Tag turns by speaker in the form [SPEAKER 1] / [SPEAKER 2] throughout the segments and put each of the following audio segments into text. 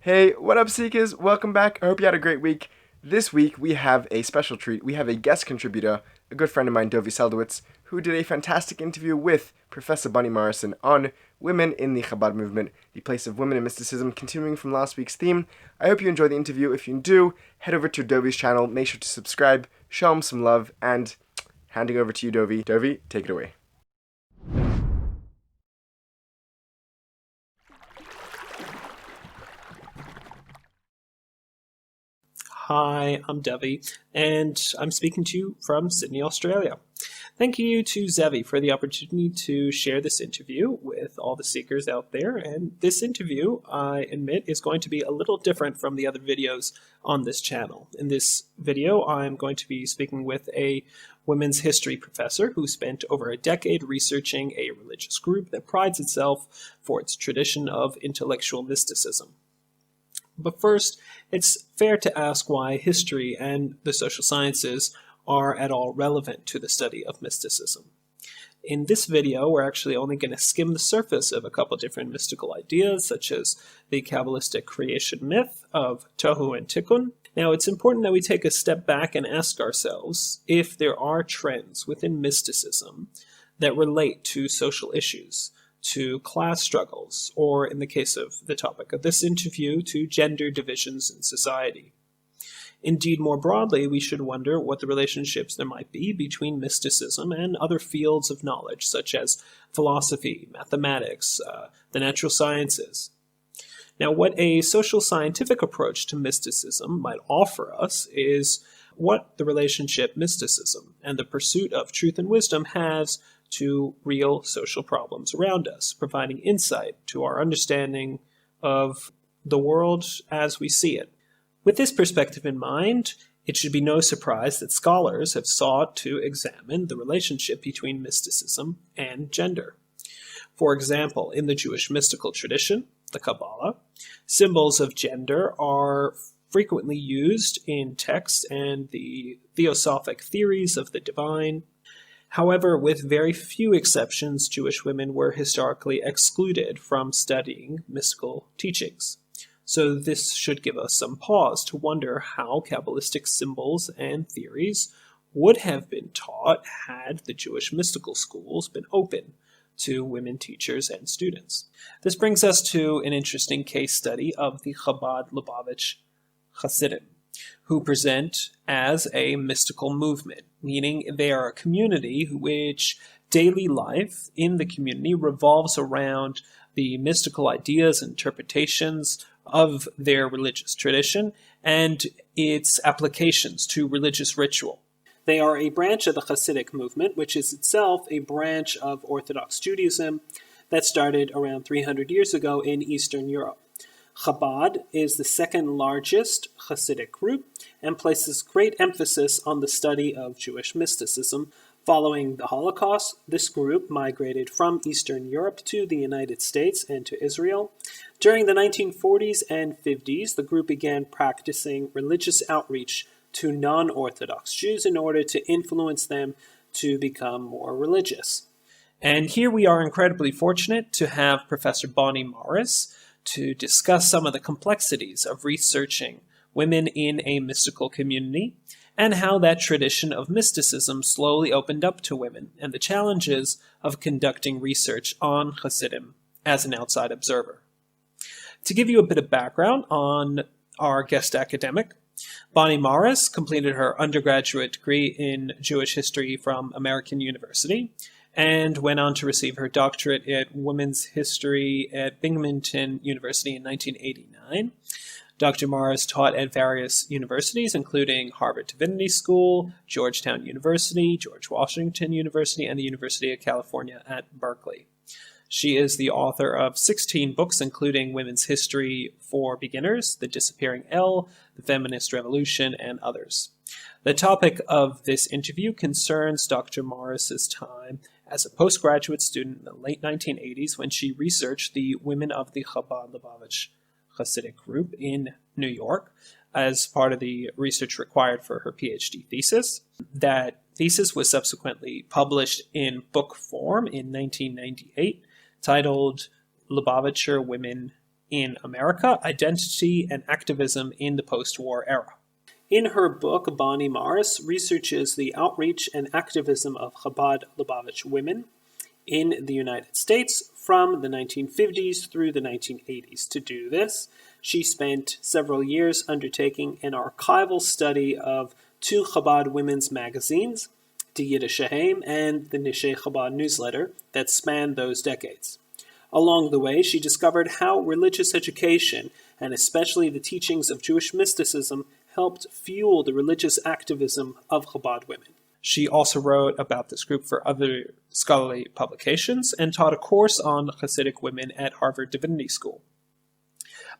[SPEAKER 1] Hey, what up, Seekers? Welcome back. I hope you had a great week. This week, we have a special treat. We have a guest contributor, a good friend of mine, Dovi Seldowitz, who did a fantastic interview with Professor Bonnie Morrison on women in the Chabad movement, the place of women in mysticism, continuing from last week's theme. I hope you enjoyed the interview. If you do, head over to Dovi's channel, make sure to subscribe, show him some love, and handing over to you, Dovi. Dovi, take it away.
[SPEAKER 2] Hi, I'm Dovi, and I'm speaking to you from Sydney, Australia. Thank you to Zevi for the opportunity to share this interview with all the seekers out there. And this interview, I admit, is going to be a little different from the other videos on this channel. In this video, I'm going to be speaking with a women's history professor who spent over a decade researching a religious group that prides itself for its tradition of intellectual mysticism. But first, it's fair to ask why history and the social sciences are at all relevant to the study of mysticism. In this video, we're actually only going to skim the surface of a couple different mystical ideas, such as the Kabbalistic creation myth of Tohu and Tikkun. Now, it's important that we take a step back and ask ourselves if there are trends within mysticism that relate to social issues, to class struggles, or in the case of the topic of this interview, to gender divisions in society. Indeed, more broadly, we should wonder what the relationships there might be between mysticism and other fields of knowledge, such as philosophy, mathematics, the natural sciences. Now, what a social scientific approach to mysticism might offer us is what the relationship mysticism and the pursuit of truth and wisdom has to real social problems around us, providing insight to our understanding of the world as we see it. With this perspective in mind, it should be no surprise that scholars have sought to examine the relationship between mysticism and gender. For example, in the Jewish mystical tradition, the Kabbalah, symbols of gender are frequently used in text and the theosophic theories of the divine. However, with very few exceptions, Jewish women were historically excluded from studying mystical teachings. So this should give us some pause to wonder how Kabbalistic symbols and theories would have been taught had the Jewish mystical schools been open to women teachers and students. This brings us to an interesting case study of the Chabad Lubavitch Hasidim, who present as a mystical movement, meaning they are a community which daily life in the community revolves around the mystical ideas and interpretations of their religious tradition and its applications to religious ritual. They are a branch of the Hasidic movement, which is itself a branch of Orthodox Judaism that started around 300 years ago in Eastern Europe. Chabad is the second largest Hasidic group and places great emphasis on the study of Jewish mysticism. Following the Holocaust, this group migrated from Eastern Europe to the United States and to Israel. During the 1940s and 50s, the group began practicing religious outreach to non-Orthodox Jews in order to influence them to become more religious. And here we are incredibly fortunate to have Professor Bonnie Morris to discuss some of the complexities of researching women in a mystical community and how that tradition of mysticism slowly opened up to women and the challenges of conducting research on Hasidim as an outside observer. To give you a bit of background on our guest academic, Bonnie Morris completed her undergraduate degree in Jewish history from American University and went on to receive her doctorate in women's history at Binghamton University in 1989. Dr. Morris taught at various universities, including Harvard Divinity School, Georgetown University, George Washington University, and the University of California at Berkeley. She is the author of 16 books, including Women's History for Beginners, The Disappearing L, The Feminist Revolution, and others. The topic of this interview concerns Dr. Morris's time as a postgraduate student in the late 1980s when she researched the women of the Chabad Lubavitch Hasidic group in New York as part of the research required for her PhD thesis. That thesis was subsequently published in book form in 1998, titled Lubavitcher Women in America, Identity and Activism in the Post-War Era. In her book, Bonnie Morris researches the outreach and activism of Chabad Lubavitch women in the United States from the 1950s through the 1980s. To do this, she spent several years undertaking an archival study of two Chabad women's magazines, the Yiddishaim and the Nishei Chabad newsletter, that spanned those decades. Along the way, she discovered how religious education, and especially the teachings of Jewish mysticism, helped fuel the religious activism of Chabad women. She also wrote about this group for other scholarly publications and taught a course on Hasidic women at Harvard Divinity School.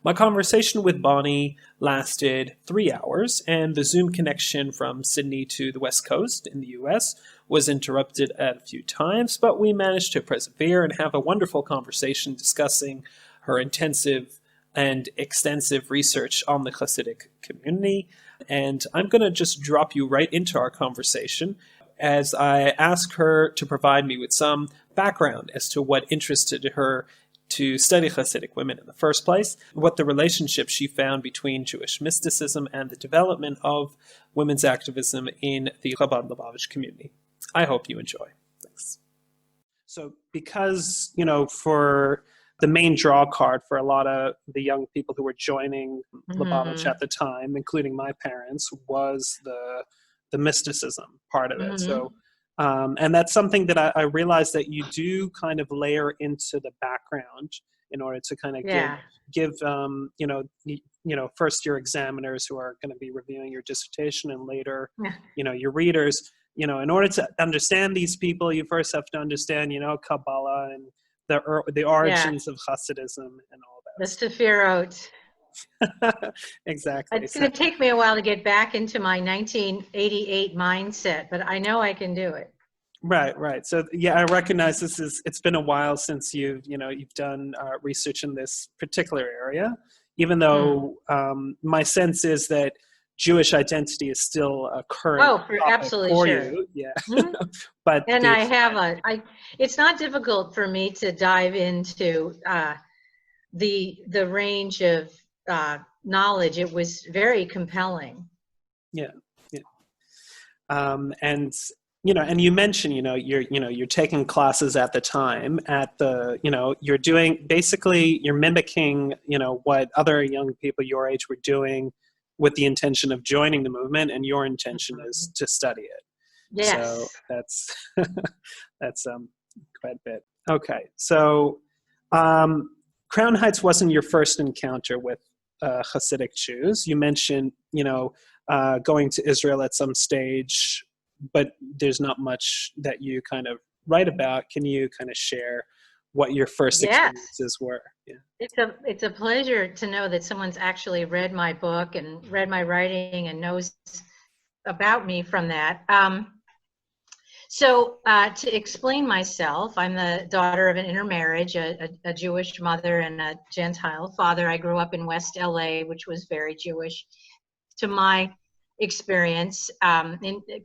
[SPEAKER 2] My conversation with Bonnie lasted 3 hours, and the Zoom connection from Sydney to the West Coast in the US was interrupted a few times, but we managed to persevere and have a wonderful conversation discussing her intensive and extensive research on the Hasidic community. And I'm going to just drop you right into our conversation as I ask her to provide me with some background as to what interested her to study Hasidic women in the first place, what the relationship she found between Jewish mysticism and the development of women's activism in the Chabad Lubavitch community. I hope you enjoy. Thanks. So because, for the main draw card for a lot of the young people who were joining Lubavitch at the time, including my parents, was the mysticism part of it. So, and that's something that I realized that you do kind of layer into the background in order to kind of give first your examiners who are going to be reviewing your dissertation, and later, your readers, in order to understand these people, you first have to understand, Kabbalah and the origins of Hasidism and all that.
[SPEAKER 3] The Sefirot.
[SPEAKER 2] Exactly.
[SPEAKER 3] It's going to take me a while to get back into my 1988 mindset, but I know I can do it.
[SPEAKER 2] Right. So I recognize it's been a while since you've done research in this particular area, even though my sense is that Jewish identity is still a current topic
[SPEAKER 3] absolutely
[SPEAKER 2] for
[SPEAKER 3] sure.
[SPEAKER 2] you. Yeah.
[SPEAKER 3] But it's not difficult for me to dive into the range of knowledge. It was very compelling.
[SPEAKER 2] Yeah. And you mentioned, you're taking classes at the time at the, you're mimicking, what other young people your age were doing with the intention of joining the movement, and your intention is to study it.
[SPEAKER 3] Yes.
[SPEAKER 2] So that's quite a bit. Okay. So Crown Heights wasn't your first encounter with Hasidic Jews. You mentioned, going to Israel at some stage, but there's not much that you kind of write about. Can you kind of share what your first experiences were? Yeah.
[SPEAKER 3] It's a pleasure to know that someone's actually read my book and read my writing and knows about me from that. So to explain myself, I'm the daughter of an intermarriage, a Jewish mother and a Gentile father. I grew up in West LA, which was very Jewish to my experience,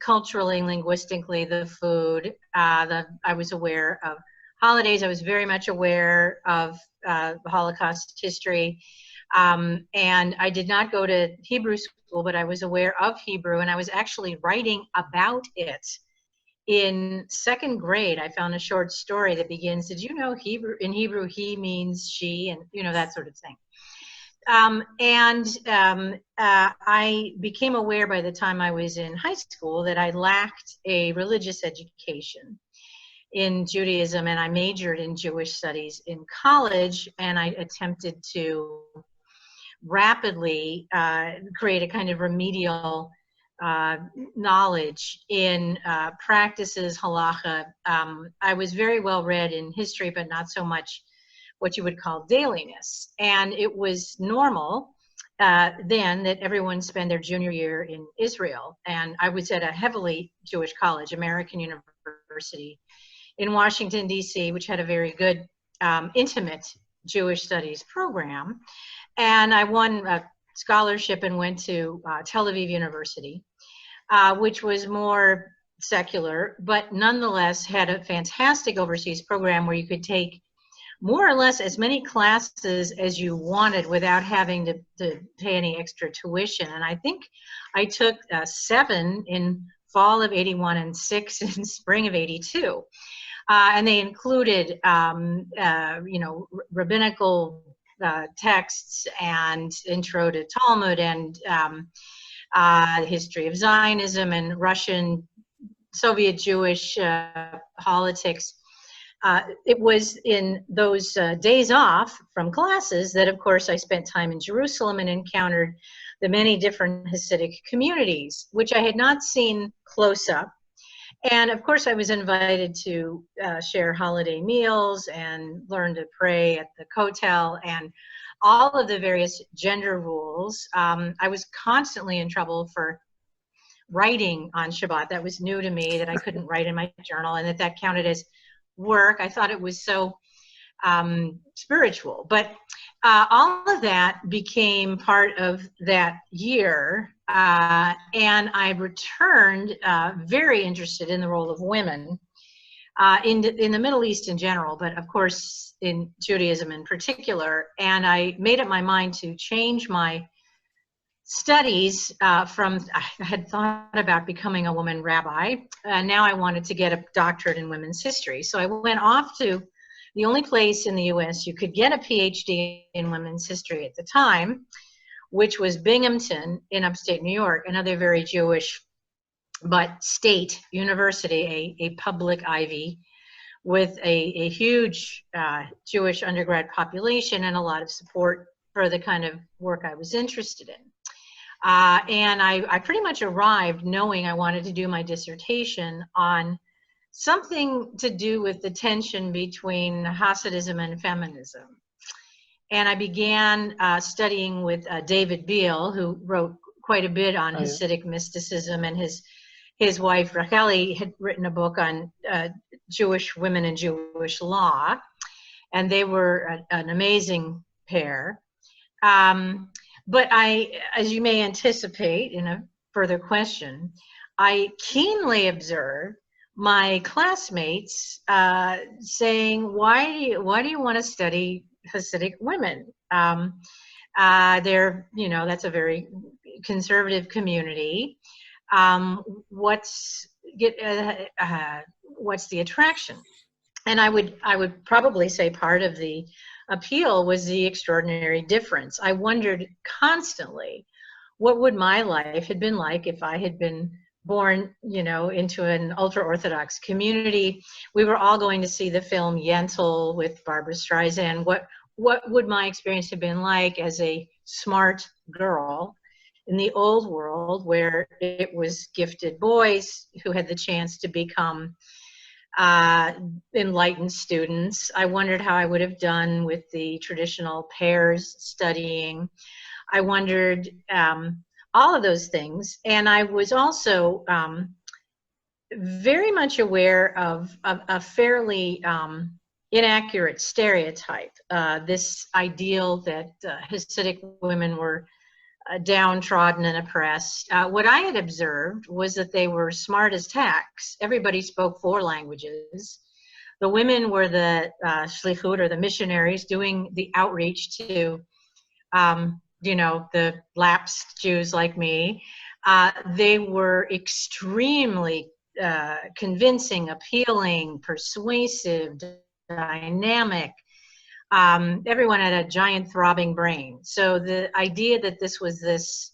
[SPEAKER 3] culturally, linguistically, the food. I was aware of holidays. I was very much aware of Holocaust history. And I did not go to Hebrew school, but I was aware of Hebrew, and I was actually writing about it. In second grade, I found a short story that begins, did you know Hebrew? In Hebrew, he means she, and that sort of thing. I became aware by the time I was in high school that I lacked a religious education in Judaism, and I majored in Jewish studies in college, and I attempted to rapidly create a kind of remedial knowledge in practices, halacha. I was very well read in history, but not so much what you would call dailiness. And it was normal then that everyone spend their junior year in Israel. And I was at a heavily Jewish college, American University in Washington, D.C., which had a very good, intimate Jewish studies program. And I won a scholarship and went to Tel Aviv University, which was more secular, but nonetheless had a fantastic overseas program where you could take more or less as many classes as you wanted without having to pay any extra tuition. And I think I took 7 in fall of 81 and 6 in spring of 82. And they included, rabbinical texts and intro to Talmud and history of Zionism and Russian Soviet Jewish politics. It was in those days off from classes that, of course, I spent time in Jerusalem and encountered the many different Hasidic communities, which I had not seen close up. And of course, I was invited to share holiday meals and learn to pray at the kotel and all of the various gender rules. I was constantly in trouble for writing on Shabbat. That was new to me, that I couldn't write in my journal and that counted as work. I thought it was so spiritual. But all of that became part of that year. And I returned very interested in the role of women in the Middle East in general, but of course in Judaism in particular. And I made up my mind to change my studies I had thought about becoming a woman rabbi, and now I wanted to get a doctorate in women's history. So I went off to the only place in the U.S. you could get a PhD in women's history at the time, which was Binghamton in upstate New York, another very Jewish but state university, a public Ivy with a huge Jewish undergrad population and a lot of support for the kind of work I was interested in. And I pretty much arrived knowing I wanted to do my dissertation on something to do with the tension between Hasidism and feminism. And I began studying with David Beale, who wrote quite a bit on Hasidic mysticism, and his wife Racheli had written a book on Jewish women and Jewish law, and they were an amazing pair. But as you may anticipate in a further question, I keenly observed my classmates saying, why do you want to study Hasidic women? They're, that's a very conservative community. What's the attraction? And I would probably say part of the appeal was the extraordinary difference. I wondered constantly, what would my life have been like if I had been born, into an ultra-Orthodox community? We were all going to see the film Yentl with Barbra Streisand. What would my experience have been like as a smart girl in the old world, where it was gifted boys who had the chance to become enlightened students? I wondered how I would have done with the traditional pairs studying. I wondered all of those things. And I was also very much aware of a fairly inaccurate stereotype, this ideal that Hasidic women were downtrodden and oppressed. What I had observed was that they were smart as tacks. Everybody spoke 4 languages. The women were the shlichut, or the missionaries, doing the outreach to, the lapsed Jews like me. They were extremely convincing, appealing, persuasive, dynamic. Everyone had a giant throbbing brain. So the idea that this was this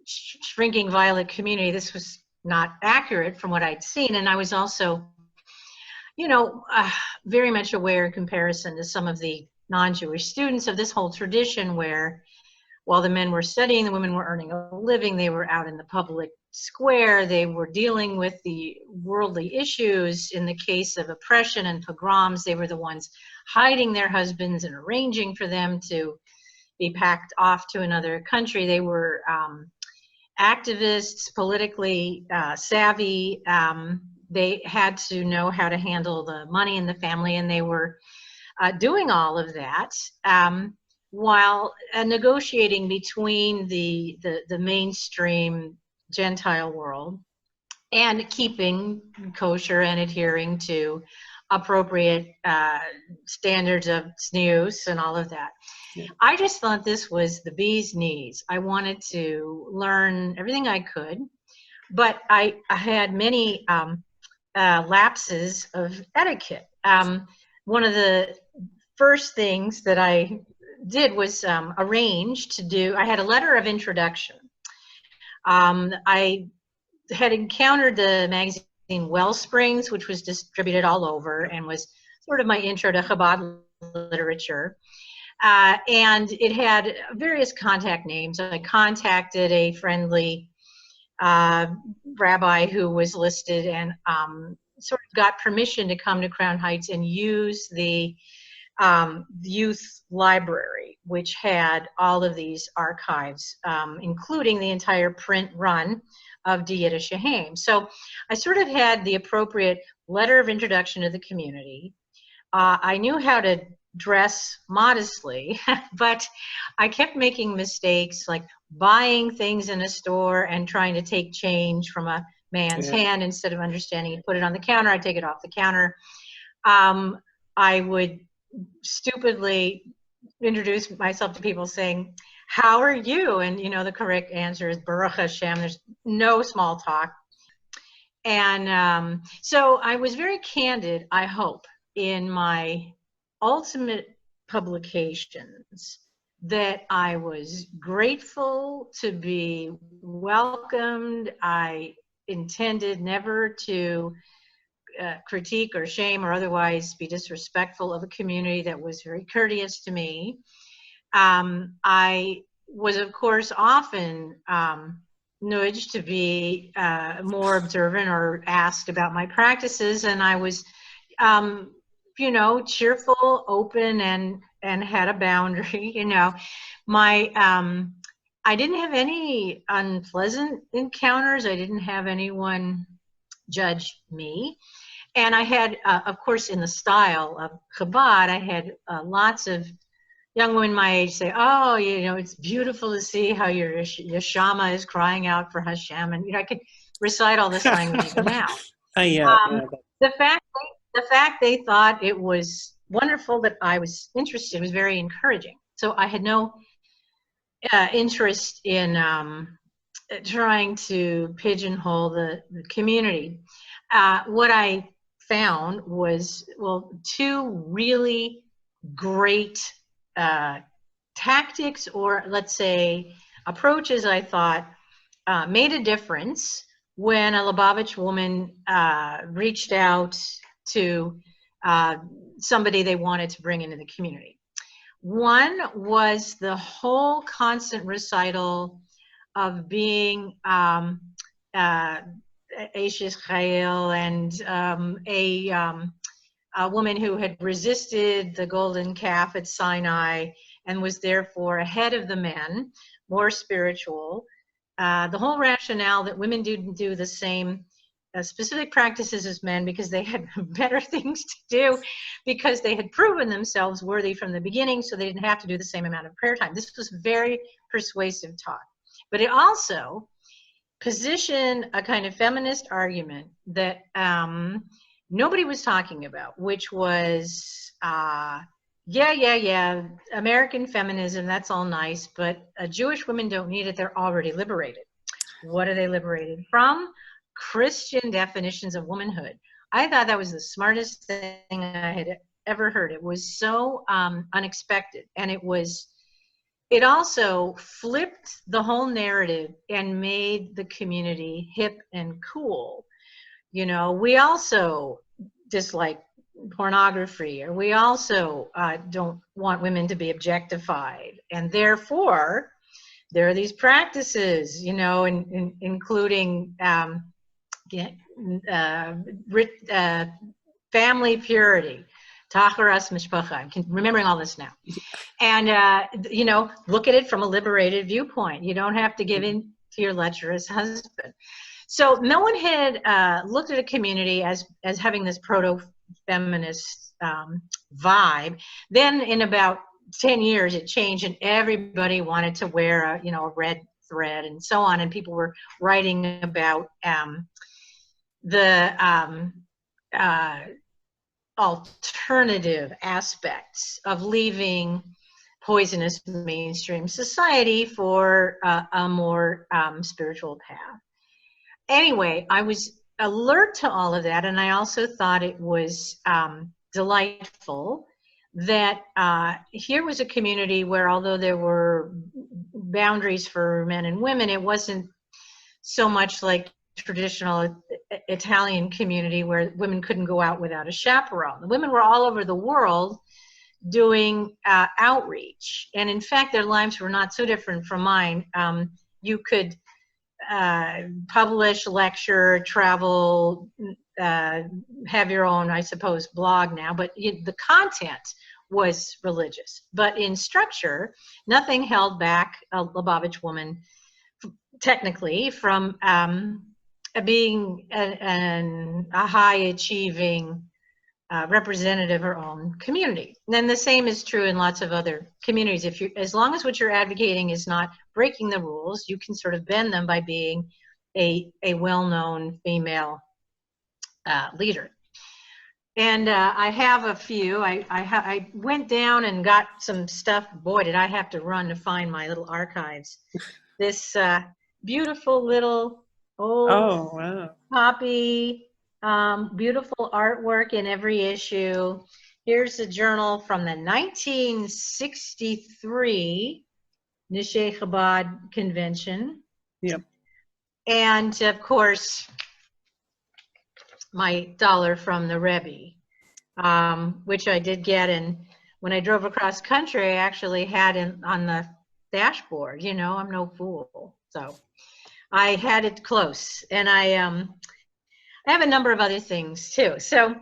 [SPEAKER 3] shrinking violet community, this was not accurate from what I'd seen. And I was also, very much aware in comparison to some of the non-Jewish students of this whole tradition where, while the men were studying, the women were earning a living, they were out in the public square, they were dealing with the worldly issues. In the case of oppression and pogroms, they were the ones hiding their husbands and arranging for them to be packed off to another country. They were activists, politically savvy. They had to know how to handle the money in the family, and they were doing all of that while negotiating between the mainstream Gentile world and keeping kosher and adhering to appropriate standards of snus and all of that.
[SPEAKER 2] Yeah.
[SPEAKER 3] I just thought this was the bee's knees. I wanted to learn everything I could, but I had many lapses of etiquette. One of the first things that I did was arrange to do, I had a letter of introduction. I had encountered the magazine Wellsprings, which was distributed all over and was sort of my intro to Chabad literature. And it had various contact names. I contacted a friendly rabbi who was listed and sort of got permission to come to Crown Heights and use the youth library, which had all of these archives, including the entire print run of De Yiddish Shehem. So I sort of had the appropriate letter of introduction to the community. I knew how to dress modestly, but I kept making mistakes, like buying things in a store and trying to take change from a man's hand instead of understanding. He'd put it on the counter, I'd take it off the counter. I would stupidly introduce myself to people saying, "How are you?" And the correct answer is Baruch Hashem. There's no small talk. And so I was very candid, I hope, in my ultimate publications, that I was grateful to be welcomed. I intended never to critique or shame or otherwise be disrespectful of a community that was very courteous to me. I was, of course, often nudged to be more observant or asked about my practices, and I was cheerful, open, and had a boundary. I didn't have any unpleasant encounters. I didn't have anyone judge me. And I had, of course, in the style of Chabad, I had lots of young women my age say, "Oh, it's beautiful to see how your Yeshama is crying out for Hashem." And, I could recite all this language even now. The fact they thought it was wonderful that I was interested was very encouraging. So I had no interest in trying to pigeonhole the community. What I found was, two really great tactics, or let's say approaches, I thought made a difference when a Lubavitch woman reached out to somebody they wanted to bring into the community. One was the whole constant recital of being Ashes Chayil, and a woman who had resisted the golden calf at Sinai and was therefore ahead of the men, more spiritual. The whole rationale that women didn't do the same specific practices as men because they had better things to do, because they had proven themselves worthy from the beginning, so they didn't have to do the same amount of prayer time. This was very persuasive talk. But it also positioned a kind of feminist argument that nobody was talking about, which was, American feminism, that's all nice, but Jewish women don't need it. They're already liberated. What are they liberated from? Christian definitions of womanhood. I thought that was the smartest thing I had ever heard. It was so unexpected, and it also flipped the whole narrative and made the community hip and cool. We also dislike pornography, or we also don't want women to be objectified, and therefore there are these practices, including family purity, tacharas mishpacha. I'm remembering all this now. And, look at it from a liberated viewpoint. You don't have to give in to your lecherous husband. So no one had looked at a community as having this proto-feminist vibe. Then in about 10 years, it changed, and everybody wanted to wear a red thread and so on. And people were writing about the alternative aspects of leaving poisonous mainstream society for a more spiritual path. Anyway, I was alert to all of that, and I also thought it was delightful that here was a community where, although there were boundaries for men and women, it wasn't so much like traditional Italian community where women couldn't go out without a chaperone. The women were all over the world doing outreach, and in fact their lives were not so different from mine. You could publish, lecture, travel, have your own, I suppose, blog now, but the content was religious. But in structure, nothing held back a Lubavitch woman technically from being a high-achieving representative of her own community. And then the same is true in lots of other communities. If you, as long as what you're advocating is not breaking the rules, you can sort of bend them by being a well-known female leader. And I have a few. I went down and got some stuff. Boy, did I have to run to find my little archives. This beautiful little old copy, beautiful artwork in every issue. Here's a journal from the 1963 Nishei Chabad Convention.
[SPEAKER 2] Yep.
[SPEAKER 3] And of course, my dollar from the Rebbe, which I did get. And when I drove across country, I actually had it on the dashboard. You know, I'm no fool. So I had it close. And I have a number of other things too. So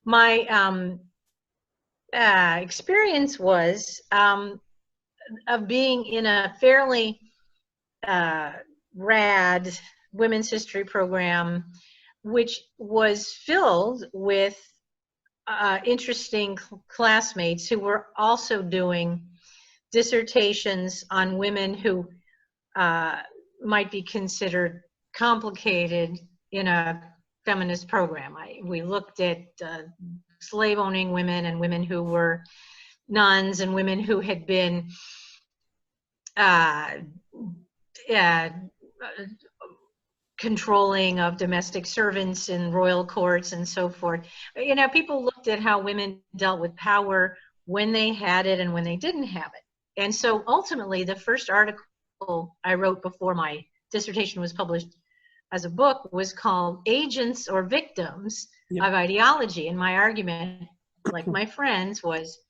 [SPEAKER 3] my experience was of being in a fairly rad women's history program, which was filled with interesting classmates who were also doing dissertations on women who might be considered complicated in a feminist program. We looked at slave-owning women and women who were nuns and women who had been controlling of domestic servants in royal courts and so forth. You know, people looked at how women dealt with power when they had it and when they didn't have it. And so ultimately, the first article I wrote before my dissertation was published as a book was called Agents or Victims of Ideology. And my argument, like my friends, was,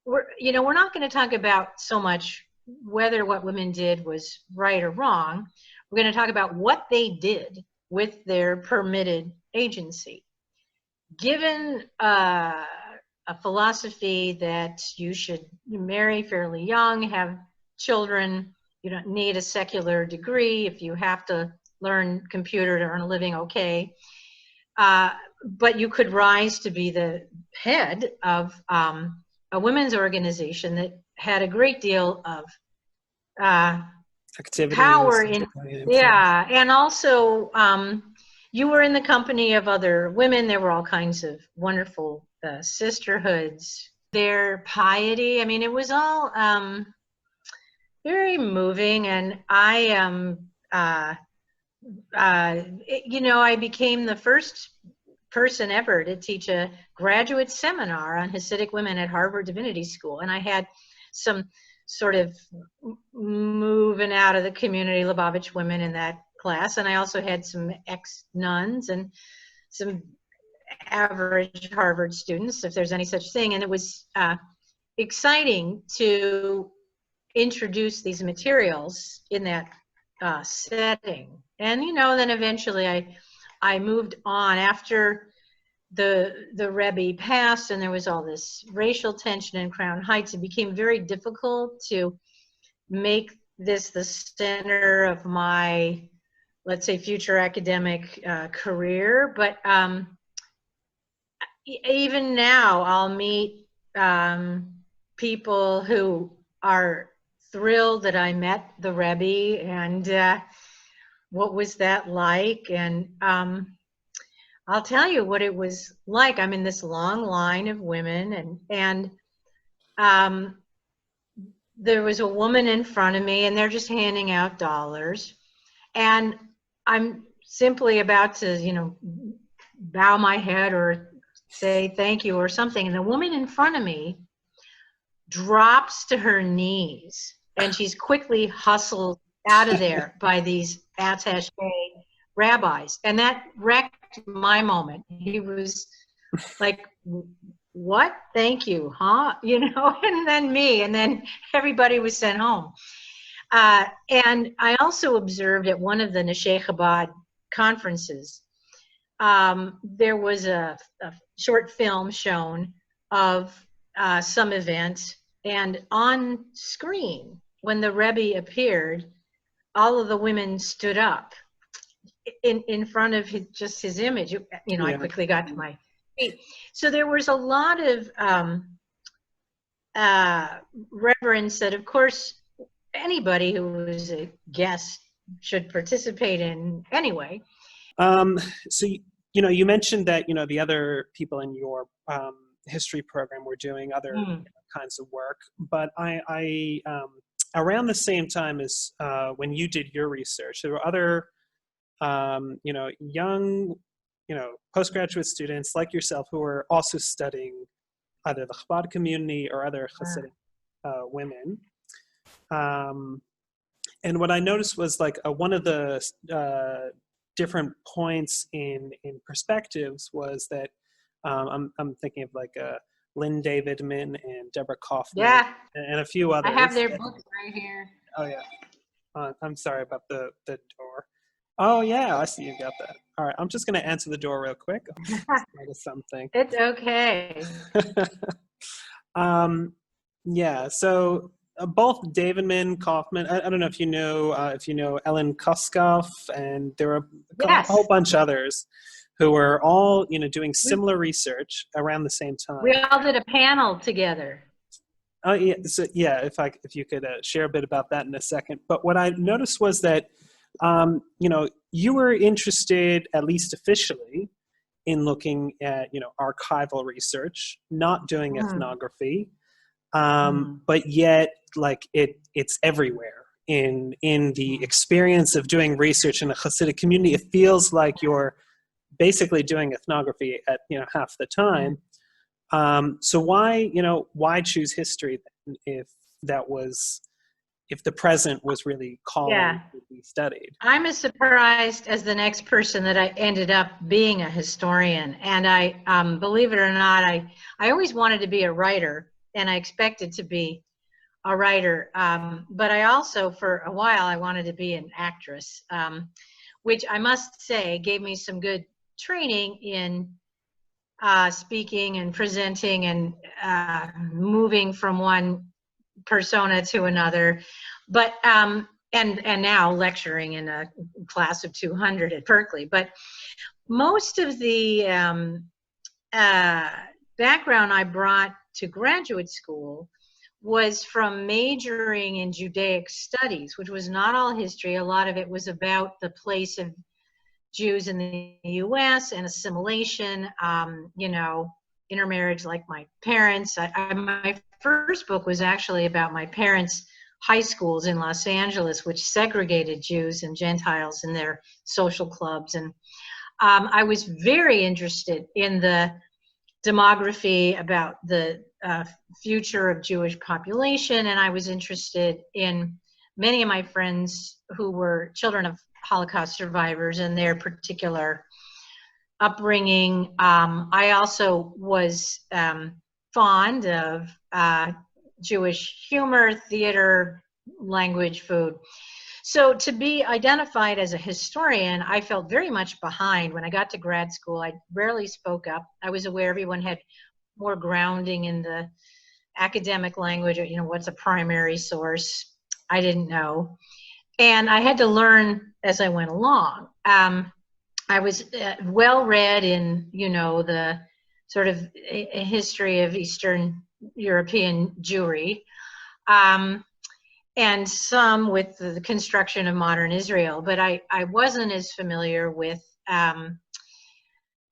[SPEAKER 3] we're not going to talk about so much whether what women did was right or wrong. We're going to talk about what they did with their permitted agency. Given a philosophy that you should marry fairly young, have children, you don't need a secular degree. If you have to learn computer to earn a living, okay. But you could rise to be the head of a women's organization that had a great deal of
[SPEAKER 2] activity,
[SPEAKER 3] power in, and also you were in the company of other women. There were all kinds of wonderful sisterhoods. Their piety, I mean, it was all very moving, and I became the first person ever to teach a graduate seminar on Hasidic women at Harvard Divinity School, and I had some sort of moving out of the community Lubavitch women in that class, and I also had some ex-nuns and some average Harvard students, if there's any such thing, and it was exciting to introduce these materials in that setting. And then eventually I moved on after the Rebbe passed, and there was all this racial tension in Crown Heights. It became very difficult to make this the center of my, let's say, future academic career. But even now, I'll meet people who are thrilled that I met the Rebbe, and what was that like? And I'll tell you what it was like. I'm in this long line of women, and um, there was a woman in front of me, and they're just handing out dollars, and I'm simply about to, bow my head or say thank you or something, and the woman in front of me drops to her knees, and she's quickly hustled out of there by these attaché rabbis, and that wrecked my moment. He was like, what? Thank you, huh? And then me, and then everybody was sent home. And I also observed at one of the Neshei Chabad conferences, there was a short film shown of some event, and on screen, when the Rebbe appeared, all of the women stood up in front of his image. I quickly got to my feet. So there was a lot of reverence that, of course, anybody who was a guest should participate in anyway.
[SPEAKER 2] So, you mentioned that, the other people in your history program were doing other kinds of work, but I around the same time as when you did your research, there were other, young, postgraduate students like yourself who were also studying either the Chabad community or other Hasidic women. And what I noticed was like one of the different points in perspectives was that I'm thinking of like Lynn Davidman and Deborah Kaufman and a few others.
[SPEAKER 3] I have their books right here.
[SPEAKER 2] Oh yeah. I'm sorry about the door. Oh yeah, I see you got that. All right, I'm just going to answer the door real quick. Something.
[SPEAKER 3] It's okay.
[SPEAKER 2] Yeah. So both Davidman, Kaufman. I don't know if you know Ellen Kuskoff, and there were a whole bunch others who were all doing similar research around the same time.
[SPEAKER 3] We all did a panel together.
[SPEAKER 2] Oh yeah. So yeah, if you could share a bit about that in a second. But what I noticed was that you were interested, at least officially, in looking at archival research, not doing ethnography, but yet like it's everywhere in the experience of doing research in a Hasidic community. It feels like you're basically doing ethnography at half the time. So why choose history then, if the present was really calling to be studied?
[SPEAKER 3] I'm as surprised as the next person that I ended up being a historian. And I, believe it or not, I always wanted to be a writer, and I expected to be a writer. But I also, for a while, I wanted to be an actress, which I must say gave me some good training in speaking and presenting and moving from one persona to another, but and now lecturing in a class of 200 at Berkeley. But most of the background I brought to graduate school was from majoring in Judaic studies, which was not all history. A lot of it was about the place of Jews in the U.S. and assimilation, intermarriage like my parents. My first book was actually about my parents' high schools in Los Angeles, which segregated Jews and Gentiles in their social clubs. And I was very interested in the demography about the future of Jewish population, and I was interested in many of my friends who were children of Holocaust survivors and their particular upbringing. I also was fond of Jewish humor, theater, language, food. So to be identified as a historian, I felt very much behind. When I got to grad school, I rarely spoke up. I was aware everyone had more grounding in the academic language, or, what's a primary source. I didn't know. And I had to learn as I went along. I was well read in, the sort of a history of Eastern European Jewry, and some with the construction of modern Israel. But I wasn't as familiar with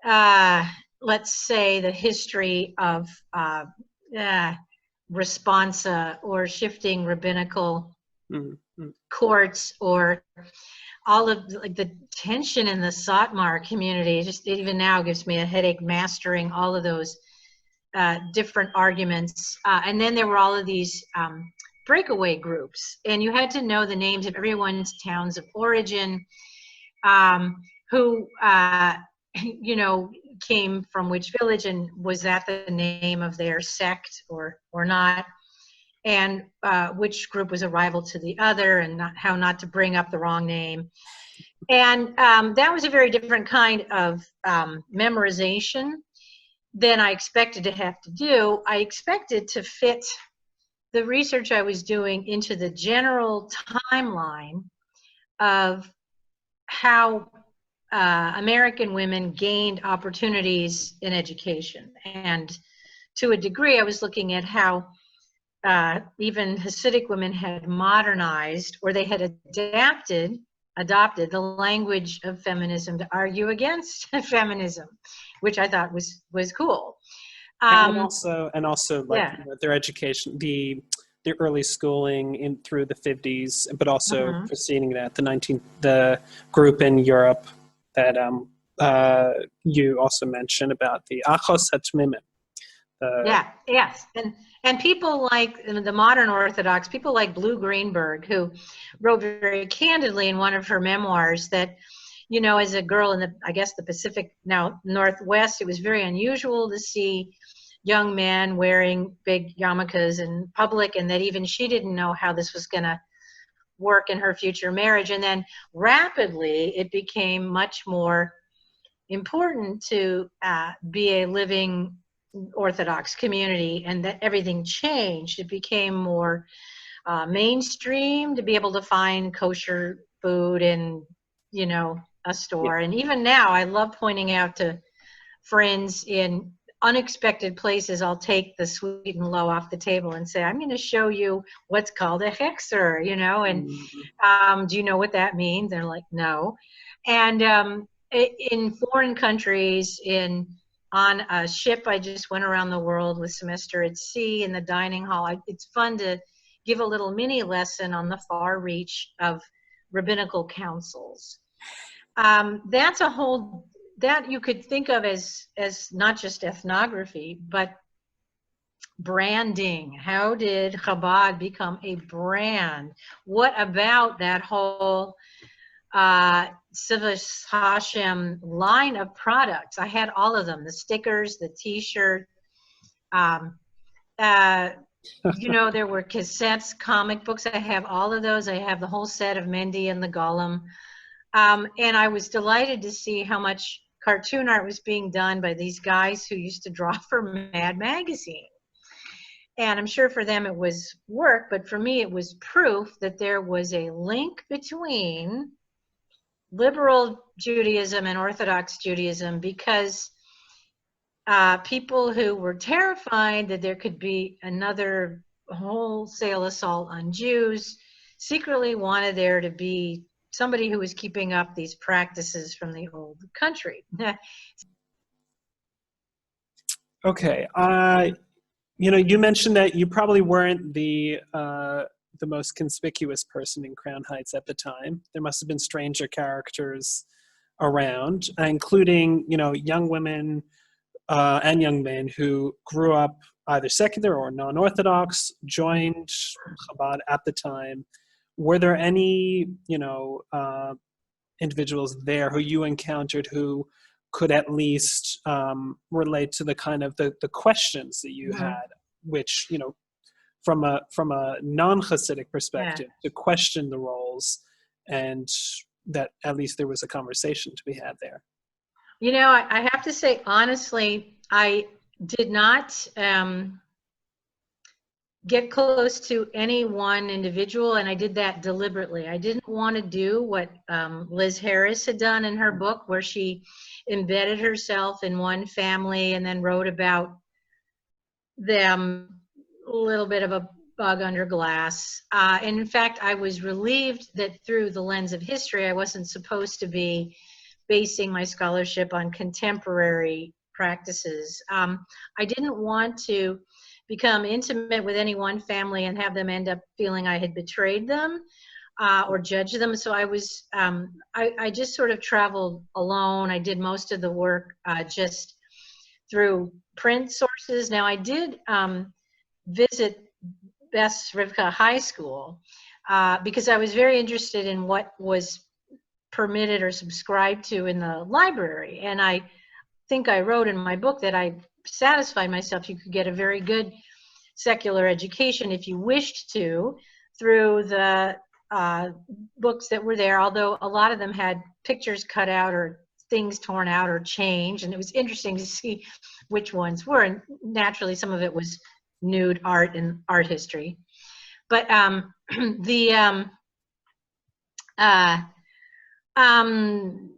[SPEAKER 3] let's say, the history of responsa or shifting rabbinical courts, or all of like the tension in the Satmar community. Just even now gives me a headache mastering all of those different arguments. And then there were all of these breakaway groups, and you had to know the names of everyone's towns of origin, who you know, came from which village, and was that the name of their sect or not, and which group was a rival to the other, and how not to bring up the wrong name. And that was a very different kind of memorization than I expected to have to do. I expected to fit the research I was doing into the general timeline of how American women gained opportunities in education. And to a degree, I was looking at how even Hasidic women had modernized, or they had adopted the language of feminism to argue against feminism, which I thought was cool.
[SPEAKER 2] And also like,
[SPEAKER 3] yeah.
[SPEAKER 2] you know, their education, their early schooling in through the 50s, but also preceding that, the group in Europe that you also mentioned about the Achos HaTmimim.
[SPEAKER 3] Yes. And people like the modern Orthodox, people like Blue Greenberg, who wrote very candidly in one of her memoirs that, you know, as a girl in the, I guess, the Pacific Northwest, it was very unusual to see young men wearing big yarmulkes in public, and that even she didn't know how this was going to work in her future marriage. And then rapidly it became much more important to be a living Orthodox community, and that everything changed. It became more mainstream to be able to find kosher food in, you know, a store. And even now, I love pointing out to friends in unexpected places, I'll take the sweet and low off the table and say, I'm going to show you what's called a hexer, you know, and do you know what that means? They're like, no. And in foreign countries, on a ship, I just went around the world with semester at sea in the dining hall. It's fun to give a little mini lesson on the far reach of rabbinical councils. That's a whole, that you could think of as not just ethnography, but branding. How did Chabad become a brand? What about that whole Sivas Hashem line of products? I had all of them, the stickers, the t-shirt, you know, there were cassettes, comic books. I have all of those. I have the whole set of Mendy and the Golem. And I was delighted to see how much cartoon art was being done by these guys who used to draw for Mad Magazine. And I'm sure for them it was work, but for me it was proof that there was a link between liberal Judaism and Orthodox Judaism, because people who were terrified that there could be another wholesale assault on Jews secretly wanted there to be somebody who was keeping up these practices from the old country.
[SPEAKER 2] Okay. You know, you mentioned that you probably weren't the most conspicuous person in Crown Heights at the time. There must have been stranger characters around, including, you know, young women and young men who grew up either secular or non-Orthodox, joined Chabad at the time. Were there any, you know, individuals there who you encountered who could at least relate to the kind of the questions that you had, which, you know, from a non-Hasidic perspective, to question the roles, and that at least there was a conversation to be had there?
[SPEAKER 3] You know, I have to say, honestly, I did not get close to any one individual, and I did that deliberately. I didn't want to do what Liz Harris had done in her book, where she embedded herself in one family and then wrote about them, a little bit of a bug under glass. And in fact, I was relieved that through the lens of history, I wasn't supposed to be basing my scholarship on contemporary practices. I didn't want to become intimate with any one family and have them end up feeling I had betrayed them or judged them. So I just sort of traveled alone. I did most of the work just through print sources. Now I did visit Beth Rivka High School because I was very interested in what was permitted or subscribed to in the library. And I think I wrote in my book that I satisfied myself you could get a very good secular education if you wished to through the books that were there, although a lot of them had pictures cut out or things torn out or changed, and it was interesting to see which ones were. And naturally, some of it was nude art and art history. But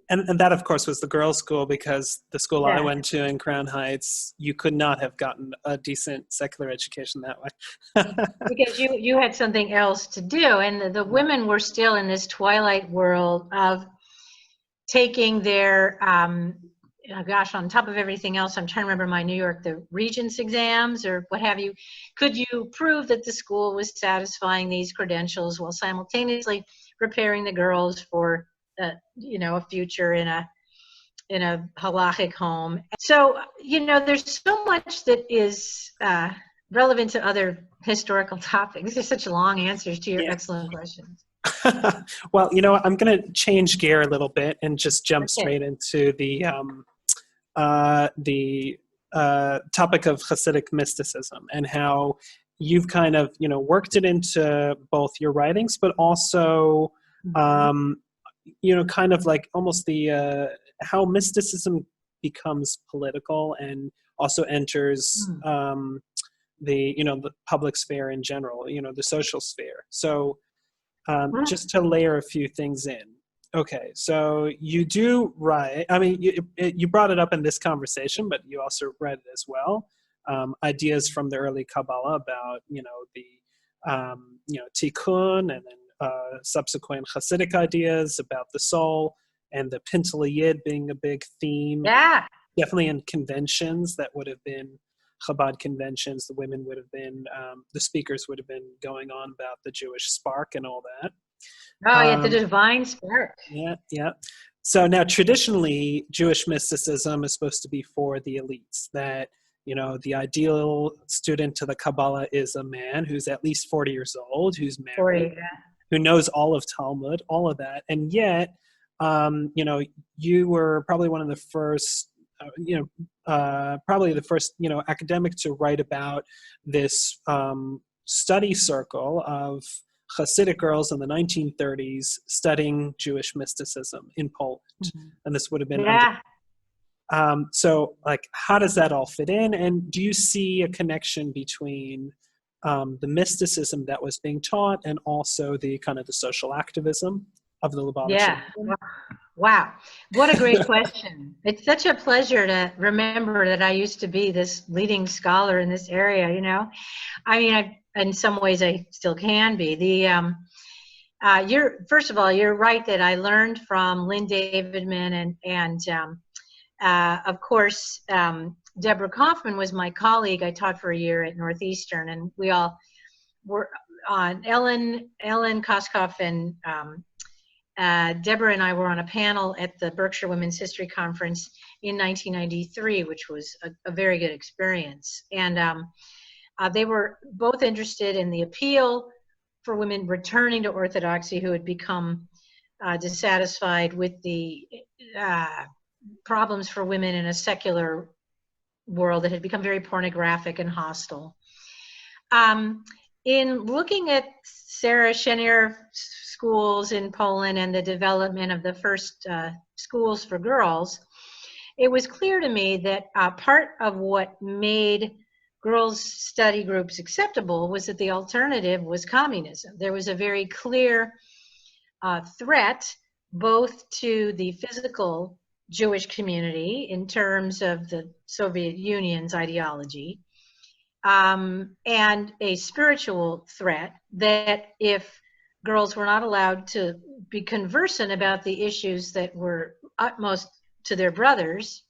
[SPEAKER 2] And that, of course, was the girls' school, because the school I
[SPEAKER 3] Yeah.
[SPEAKER 2] went to in Crown Heights, you could not have gotten a decent secular education that way.
[SPEAKER 3] because you had something else to do, and the women were still in this twilight world of taking their oh gosh, on top of everything else, I'm trying to remember my New York, the Regents exams or what have you. Could you prove that the school was satisfying these credentials while simultaneously preparing the girls for a future in a halachic home? So there's so much that is relevant to other historical topics. There's such long answers to your excellent questions.
[SPEAKER 2] Well, I'm going to change gear a little bit and just jump straight into the topic of Hasidic mysticism and how you've kind of, worked it into both your writings, but also, kind of like almost the how mysticism becomes political and also enters the public sphere in general, the social sphere. So just to layer a few things in. Okay, so you do write, I mean, you brought it up in this conversation, but you also read it as well. Ideas from the early Kabbalah about, the, Tikkun, and then subsequent Hasidic ideas about the soul, and the Pintel Yid being a big theme.
[SPEAKER 3] Yeah.
[SPEAKER 2] Definitely in conventions that would have been Chabad conventions, the women would have been, the speakers would have been going on about the Jewish spark and all that.
[SPEAKER 3] Oh, yeah, the divine spark.
[SPEAKER 2] Yeah. So now traditionally, Jewish mysticism is supposed to be for the elites, that, the ideal student to the Kabbalah is a man who's at least 40 years old, who's married,
[SPEAKER 3] 40, yeah.
[SPEAKER 2] who knows all of Talmud, all of that. And yet, you were probably one of the first, academic to write about this study circle of Hasidic girls in the 1930s studying Jewish mysticism in Poland. And this would have been so like, how does that all fit in? And do you see a connection between the mysticism that was being taught and also the kind of the social activism of the Lubavitcher?
[SPEAKER 3] Yeah. Wow. What a great question. It's such a pleasure to remember that I used to be this leading scholar in this area, I mean, in some ways I still can be. First of all, you're right that I learned from Lynn Davidman and of course, Deborah Kaufman was my colleague. I taught for a year at Northeastern, and we all were on Ellen Koskoff and Deborah and I were on a panel at the Berkshire Women's History Conference in 1993, which was a very good experience. And they were both interested in the appeal for women returning to Orthodoxy who had become dissatisfied with the problems for women in a secular world that had become very pornographic and hostile. In looking at Sarah Schenier schools in Poland and the development of the first schools for girls, it was clear to me that part of what made girls' study groups acceptable was that the alternative was communism. There was a very clear threat both to the physical Jewish community in terms of the Soviet Union's ideology, and a spiritual threat that if girls were not allowed to be conversant about the issues that were utmost to their brothers,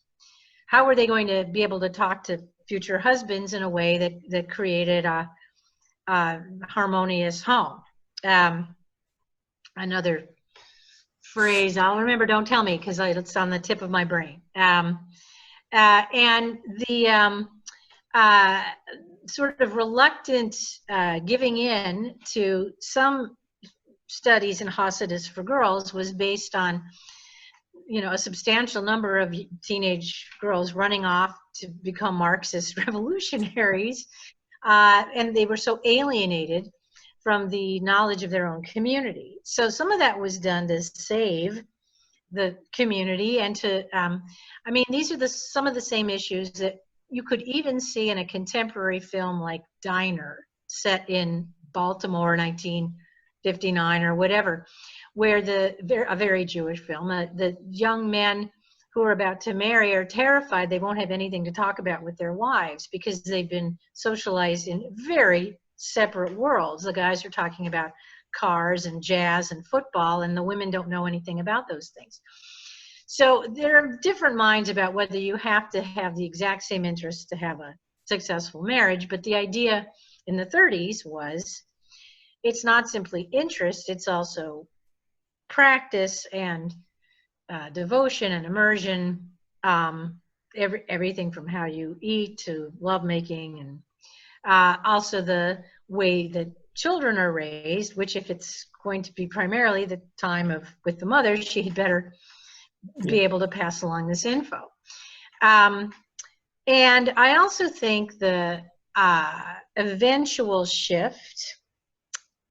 [SPEAKER 3] how were they going to be able to talk to future husbands in a way that created a harmonious home? Another phrase I'll remember, don't tell me, because it's on the tip of my brain. And the sort of reluctant giving in to some studies in Hasidus for girls was based on, a substantial number of teenage girls running off to become Marxist revolutionaries, and they were so alienated from the knowledge of their own community. So some of that was done to save the community and to, these are some of the same issues that you could even see in a contemporary film like Diner, set in Baltimore, 1959 or whatever, where a very Jewish film, the young men who are about to marry are terrified they won't have anything to talk about with their wives because they've been socialized in very separate worlds. The guys are talking about cars and jazz and football, and the women don't know anything about those things. So there are different minds about whether you have to have the exact same interests to have a successful marriage, but the idea in the 30s was it's not simply interest, it's also practice and devotion and immersion, everything from how you eat to lovemaking, and also the way that children are raised, which if it's going to be primarily the time with the mother, she had better be able to pass along this info. And I also think the eventual shift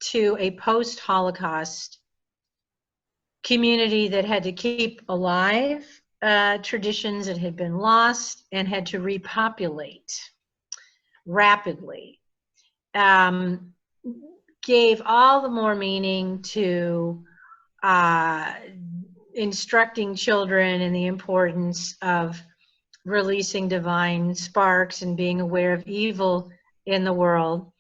[SPEAKER 3] to a post-Holocaust community that had to keep alive traditions that had been lost and had to repopulate rapidly, gave all the more meaning to instructing children in the importance of releasing divine sparks and being aware of evil in the world.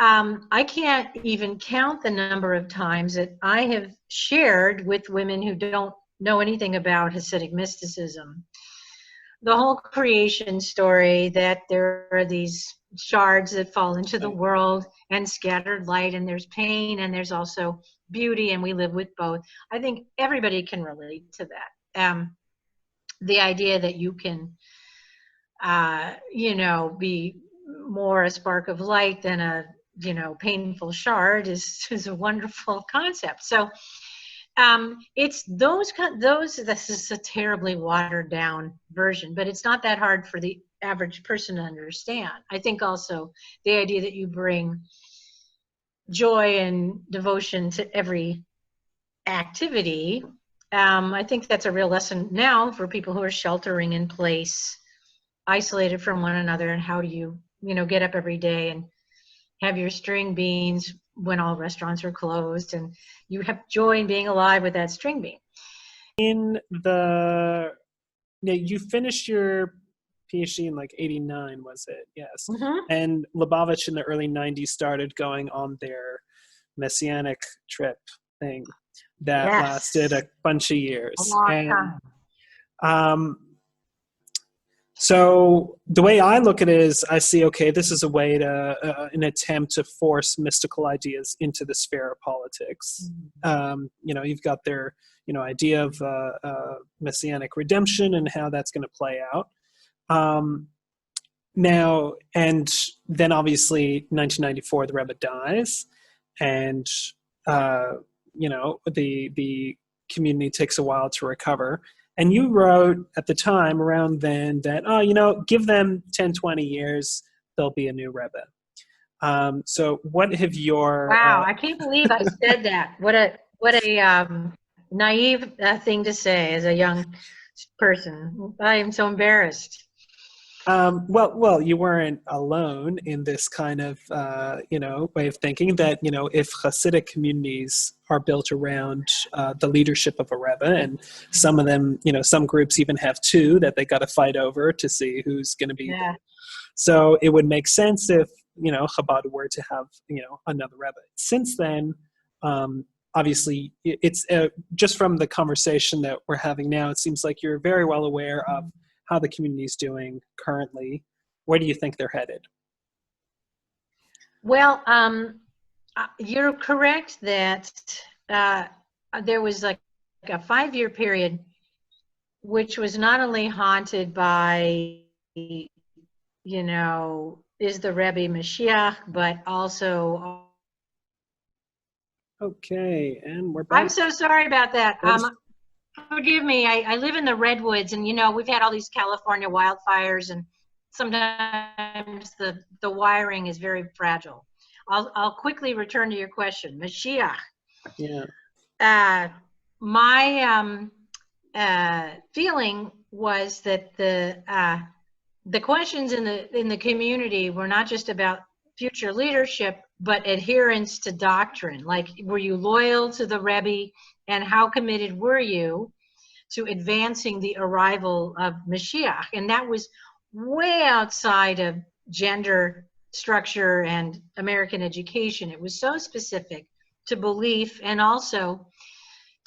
[SPEAKER 3] I can't even count the number of times that I have shared with women who don't know anything about Hasidic mysticism the whole creation story, that there are these shards that fall into the world and scattered light, and there's pain and there's also beauty, and we live with both. I think everybody can relate to that. The idea that you can be more a spark of light than a painful shard is a wonderful concept. So it's those, this is a terribly watered down version, but it's not that hard for the average person to understand. I think also the idea that you bring joy and devotion to every activity, I think that's a real lesson now for people who are sheltering in place, isolated from one another, and how do you, get up every day and have your string beans when all restaurants are closed, and you have joy in being alive with that string bean.
[SPEAKER 2] You finished your PhD in like 89, was it? Yes.
[SPEAKER 3] Mm-hmm.
[SPEAKER 2] And Lubavitch in the early 90s started going on their Messianic trip thing that lasted a bunch of years.
[SPEAKER 3] A long time.
[SPEAKER 2] So the way I look at it is I see, okay, this is a way to, an attempt to force mystical ideas into the sphere of politics.
[SPEAKER 3] Mm-hmm.
[SPEAKER 2] You've got their, idea of messianic redemption and how that's going to play out. Now, and then obviously 1994, the Rebbe dies, and, the community takes a while to recover. And you wrote at the time around then that, give them 10, 20 years, there'll be a new Rebbe. So what have your...
[SPEAKER 3] Wow, I can't believe I said that. What a naive thing to say as a young person. I am so embarrassed.
[SPEAKER 2] Well, you weren't alone in this kind of, way of thinking that, if Hasidic communities are built around the leadership of a Rebbe, and some of them, some groups even have two that they got to fight over to see who's going to be there. So it would make sense if, Chabad were to have, another Rebbe. Since then, obviously, it's just from the conversation that we're having now, it seems like you're very well aware of how the community is doing currently. Where do you think they're headed?
[SPEAKER 3] Well, you're correct that there was like a 5-year period which was not only haunted by, you know, is the Rebbe Mashiach, but also.
[SPEAKER 2] Okay, and we're back.
[SPEAKER 3] I'm so sorry about that. Forgive me. I live in the Redwoods, and you know we've had all these California wildfires, and sometimes the wiring is very fragile. I'll quickly return to your question, Mashiach.
[SPEAKER 2] Yeah.
[SPEAKER 3] My feeling was that the questions in the community were not just about future leadership, but adherence to doctrine. Like, were you loyal to the Rebbe, and how committed were you to advancing the arrival of Mashiach? And that was way outside of gender structure and American education. It was so specific to belief and also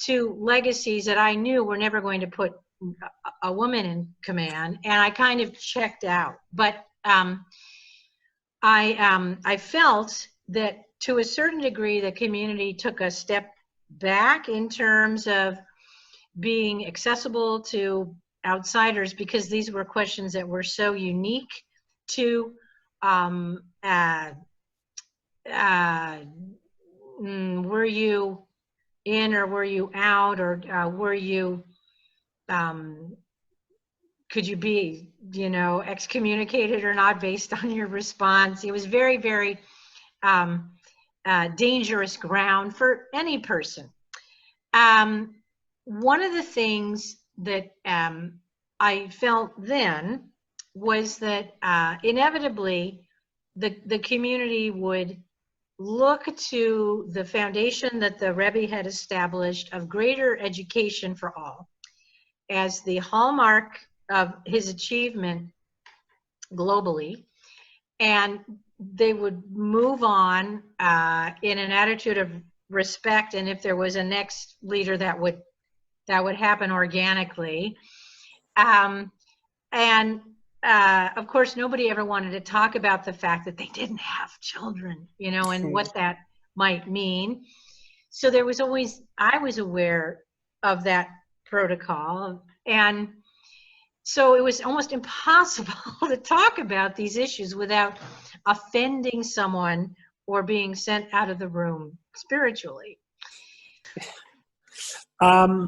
[SPEAKER 3] to legacies that I knew were never going to put a woman in command, and I kind of checked out. But I felt that to a certain degree the community took a step back in terms of being accessible to outsiders, because these were questions that were so unique to were you in or were you out, or were you could you be, you know, excommunicated or not based on your response. It was very, very dangerous ground for any person. One of the things that I felt then was that inevitably the community would look to the foundation that the Rebbe had established of greater education for all as the hallmark of his achievement globally, and they would move on in an attitude of respect, and if there was a next leader that would happen organically. Of course, nobody ever wanted to talk about the fact that they didn't have children, you know, and what that might mean. So there was always, I was aware of that protocol, and so it was almost impossible to talk about these issues without offending someone or being sent out of the room spiritually.
[SPEAKER 2] I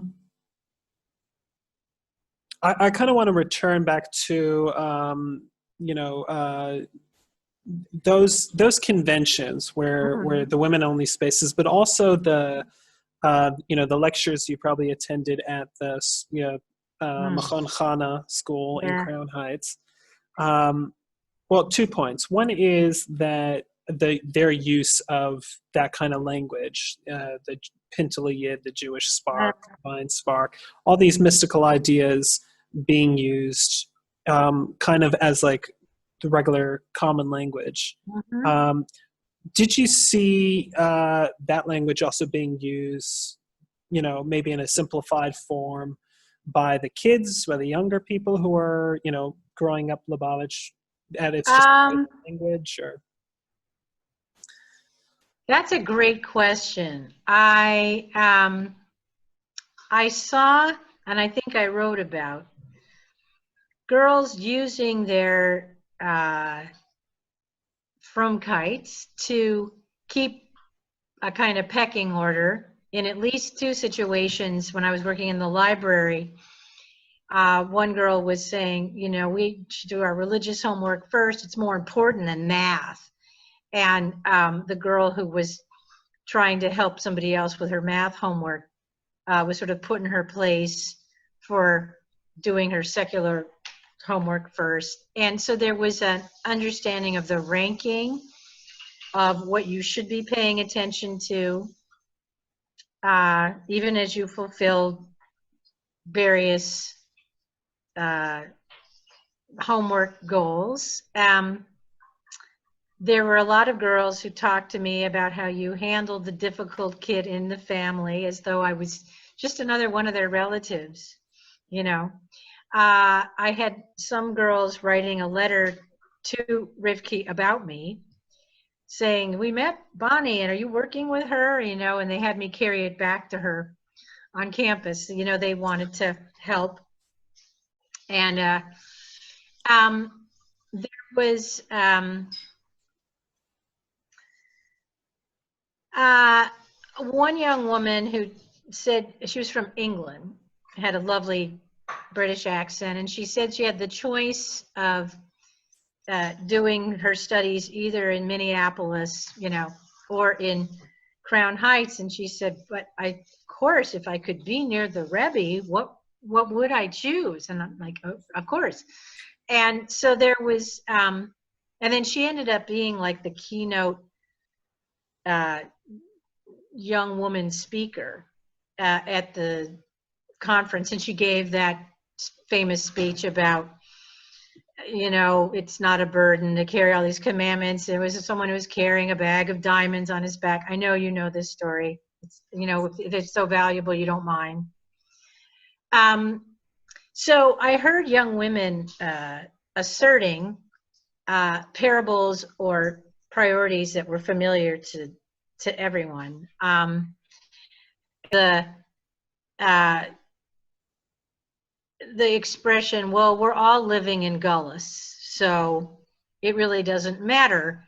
[SPEAKER 2] kind of want to return back to those conventions where the women only spaces, but also the the lectures you probably attended at the Machon Chana school in Crown Heights. Well, 2 points. One is that their use of that kind of language, the Pintele Yid, the Jewish spark, divine spark, all these mystical ideas being used kind of as like the regular common language. Did you see that language also being used, maybe in a simplified form by the kids, by the younger people who are, growing up Lubavitch, and it's just language? Or
[SPEAKER 3] that's a great question. I saw, and I think I wrote about, girls using their frumkites to keep a kind of pecking order in at least 2 situations when I was working in the library. One girl was saying, we should do our religious homework first. It's more important than math. And the girl who was trying to help somebody else with her math homework was sort of put in her place for doing her secular homework first. And so there was an understanding of the ranking of what you should be paying attention to, even as you fulfill various homework goals. there were a lot of girls who talked to me about how you handled the difficult kid in the family as though I was just another one of their relatives, you know. I had some girls writing a letter to Rivki about me saying, we met Bonnie and are you working with her? You know, and they had me carry it back to her on campus. You know, they wanted to help. And there was one young woman who said she was from England, had a lovely British accent, and she said she had the choice of doing her studies either in Minneapolis, you know, or in Crown Heights. And she said, but of course, if I could be near the Rebbe, what would I choose? And I'm like, oh, of course. And so there was, and then she ended up being like the keynote young woman speaker at the conference. And she gave that famous speech about, you know, it's not a burden to carry all these commandments. There was someone who was carrying a bag of diamonds on his back. I know you know this story. It's, you know, if it's so valuable, you don't mind. So I heard young women asserting parables or priorities that were familiar to everyone. The expression, well, we're all living in Gullus, so it really doesn't matter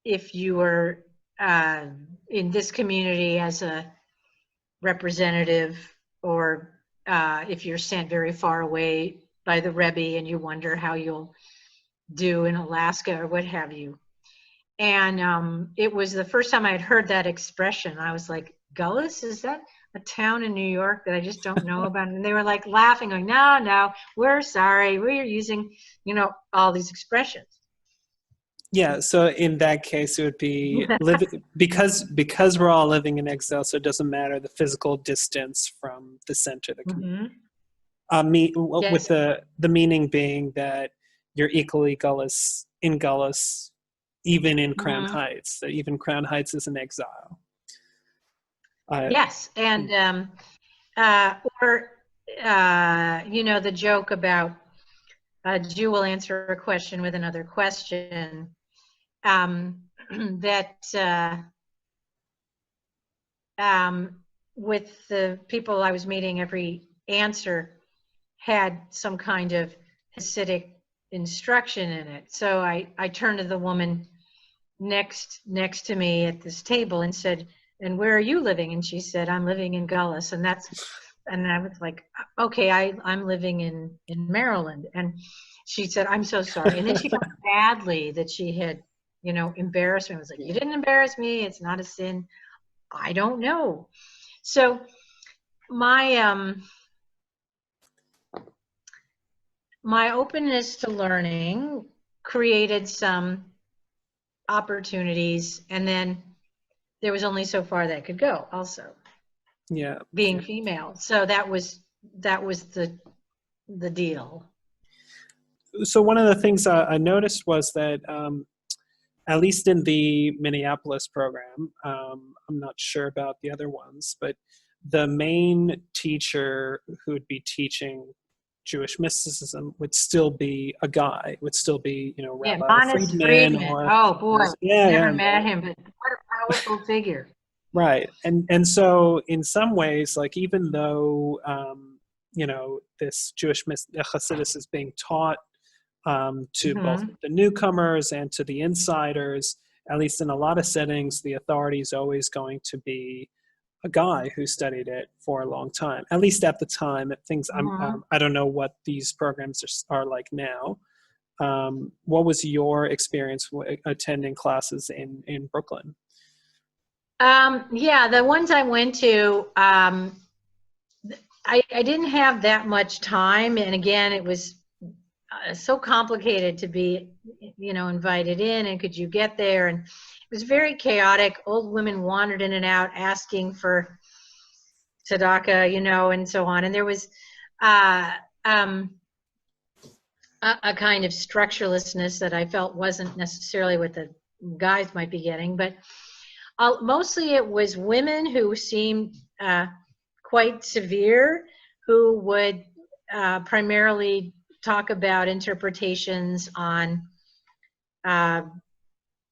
[SPEAKER 3] if you were in this community as a representative, or if you're sent very far away by the Rebbe and you wonder how you'll do in Alaska or what have you. And it was the first time I had heard that expression. I was like, Gullus, is that a town in New York that I just don't know about? And they were like laughing, going, no, we're sorry. We're using, you know, all these expressions.
[SPEAKER 2] Yeah, so in that case, it would be because we're all living in exile, so it doesn't matter the physical distance from the center of the community.
[SPEAKER 3] Yes.
[SPEAKER 2] With the meaning being that you're equally Gullus in Gullus, even in Crown Heights. So even Crown Heights is an exile.
[SPEAKER 3] Yes, and you know, the joke about a Jew will answer a question with another question. With the people I was meeting, every answer had some kind of Hasidic instruction in it. So I turned to the woman next to me at this table and said, and where are you living? And she said, I'm living in Gullus. And I was like, okay, I'm living in Maryland. And she said, I'm so sorry. And then she felt badly that she had, you know, embarrassed me. I was like, you didn't embarrass me. It's not a sin. I don't know. So my openness to learning created some opportunities, and then there was only so far that could go also.
[SPEAKER 2] Yeah.
[SPEAKER 3] Being female. So that was the deal.
[SPEAKER 2] So one of the things I noticed was that at least in the Minneapolis program, I'm not sure about the other ones, but the main teacher who would be teaching Jewish mysticism would still be a guy, would still be, you know, Rabbi Friedman.
[SPEAKER 3] Oh boy, never met him, but what a powerful figure.
[SPEAKER 2] Right, and so in some ways, like even though you know, this Jewish Hasidus is being taught to both the newcomers and to the insiders, at least in a lot of settings, the authority is always going to be a guy who studied it for a long time, at least at the time. Things I don't know what these programs are like now. What was your experience attending classes in Brooklyn?
[SPEAKER 3] Yeah, the ones I went to, I didn't have that much time, and again, it was so complicated to be, you know, invited in, and could you get there? And it was very chaotic. Old women wandered in and out asking for tzedakah, you know, and so on. And there was a kind of structurelessness that I felt wasn't necessarily what the guys might be getting, but mostly it was women who seemed quite severe, who would primarily talk about interpretations on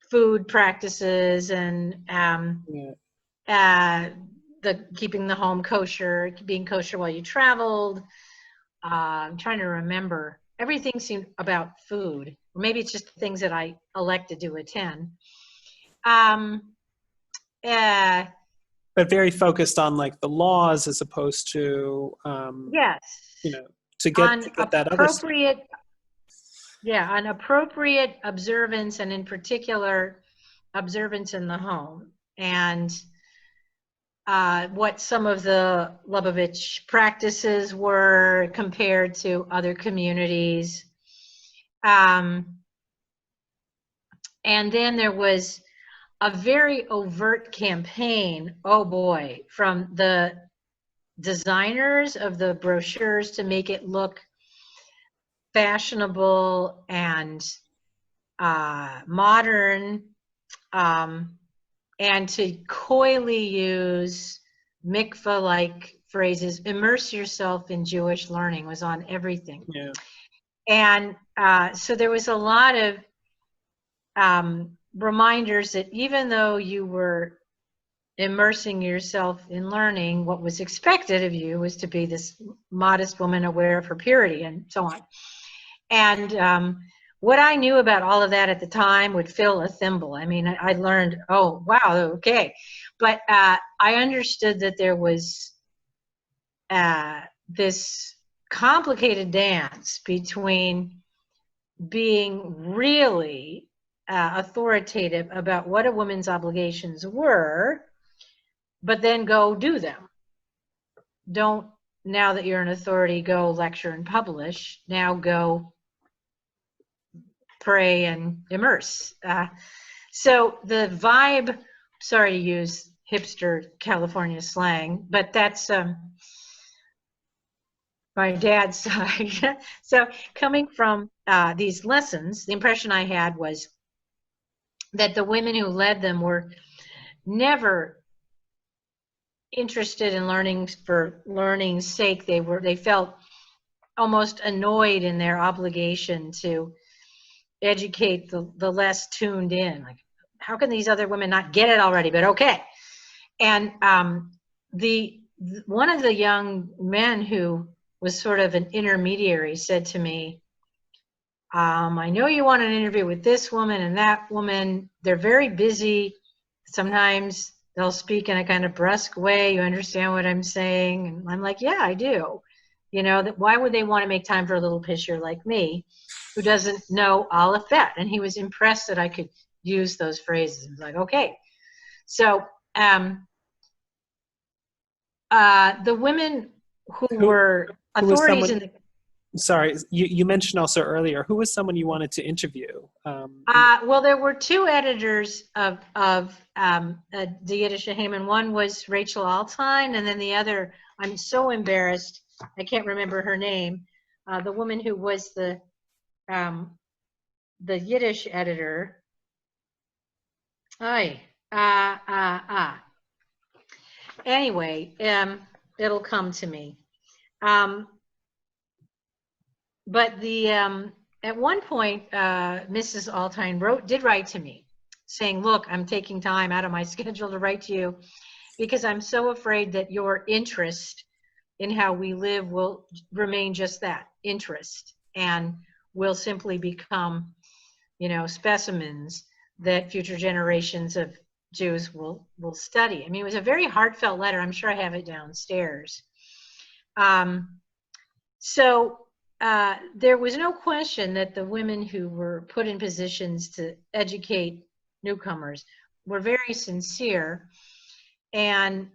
[SPEAKER 3] food practices and the keeping the home kosher, being kosher while you traveled. I'm trying to remember. Everything seemed about food. Or maybe it's just the things that I elected to attend.
[SPEAKER 2] But very focused on like the laws as opposed to,
[SPEAKER 3] Yes.
[SPEAKER 2] To get that other stuff.
[SPEAKER 3] On appropriate observance, and in particular, observance in the home, and what some of the Lubavitch practices were compared to other communities. And then there was a very overt campaign, oh boy, from the designers of the brochures to make it look fashionable and modern, and to coyly use mikveh-like phrases. Immerse yourself in Jewish learning was on everything.
[SPEAKER 2] Yeah.
[SPEAKER 3] And so there was a lot of reminders that even though you were immersing yourself in learning, what was expected of you was to be this modest woman aware of her purity and so on. And what I knew about all of that at the time would fill a thimble. I mean, I learned, oh, wow, okay. But I understood that there was this complicated dance between being really authoritative about what a woman's obligations were, but then go do them. Don't, now that you're an authority, go lecture and publish. Now go pray and immerse. So the vibe, sorry to use hipster California slang, but that's my dad's side. So coming from these lessons, the impression I had was that the women who led them were never interested in learning for learning's sake. They felt almost annoyed in their obligation to educate the less tuned in. Like, how can these other women not get it already? But okay. And one of the young men who was sort of an intermediary said to me, I know you want an interview with this woman and that woman. They're very busy. Sometimes they'll speak in a kind of brusque way. You understand what I'm saying? And I'm like, yeah, I do. Why would they want to make time for a little pisher like me who doesn't know Aleph Bet? And he was impressed that I could use those phrases. I was like, okay. So the women who were authorities in the...
[SPEAKER 2] Sorry, you mentioned also earlier, who was someone you wanted to interview?
[SPEAKER 3] Well, there were two editors of the Yiddish Haman. One was Rachel Altine, and then the other, I'm so embarrassed, I can't remember her name, the woman who was the Yiddish editor. Anyway, it'll come to me. But at one point, Mrs. Altine did write to me saying, look, I'm taking time out of my schedule to write to you because I'm so afraid that your interest in how we live will remain just that, interest, and will simply become, specimens that future generations of Jews will study. I mean, it was a very heartfelt letter. I'm sure I have it downstairs. So there was no question that the women who were put in positions to educate newcomers were very sincere, and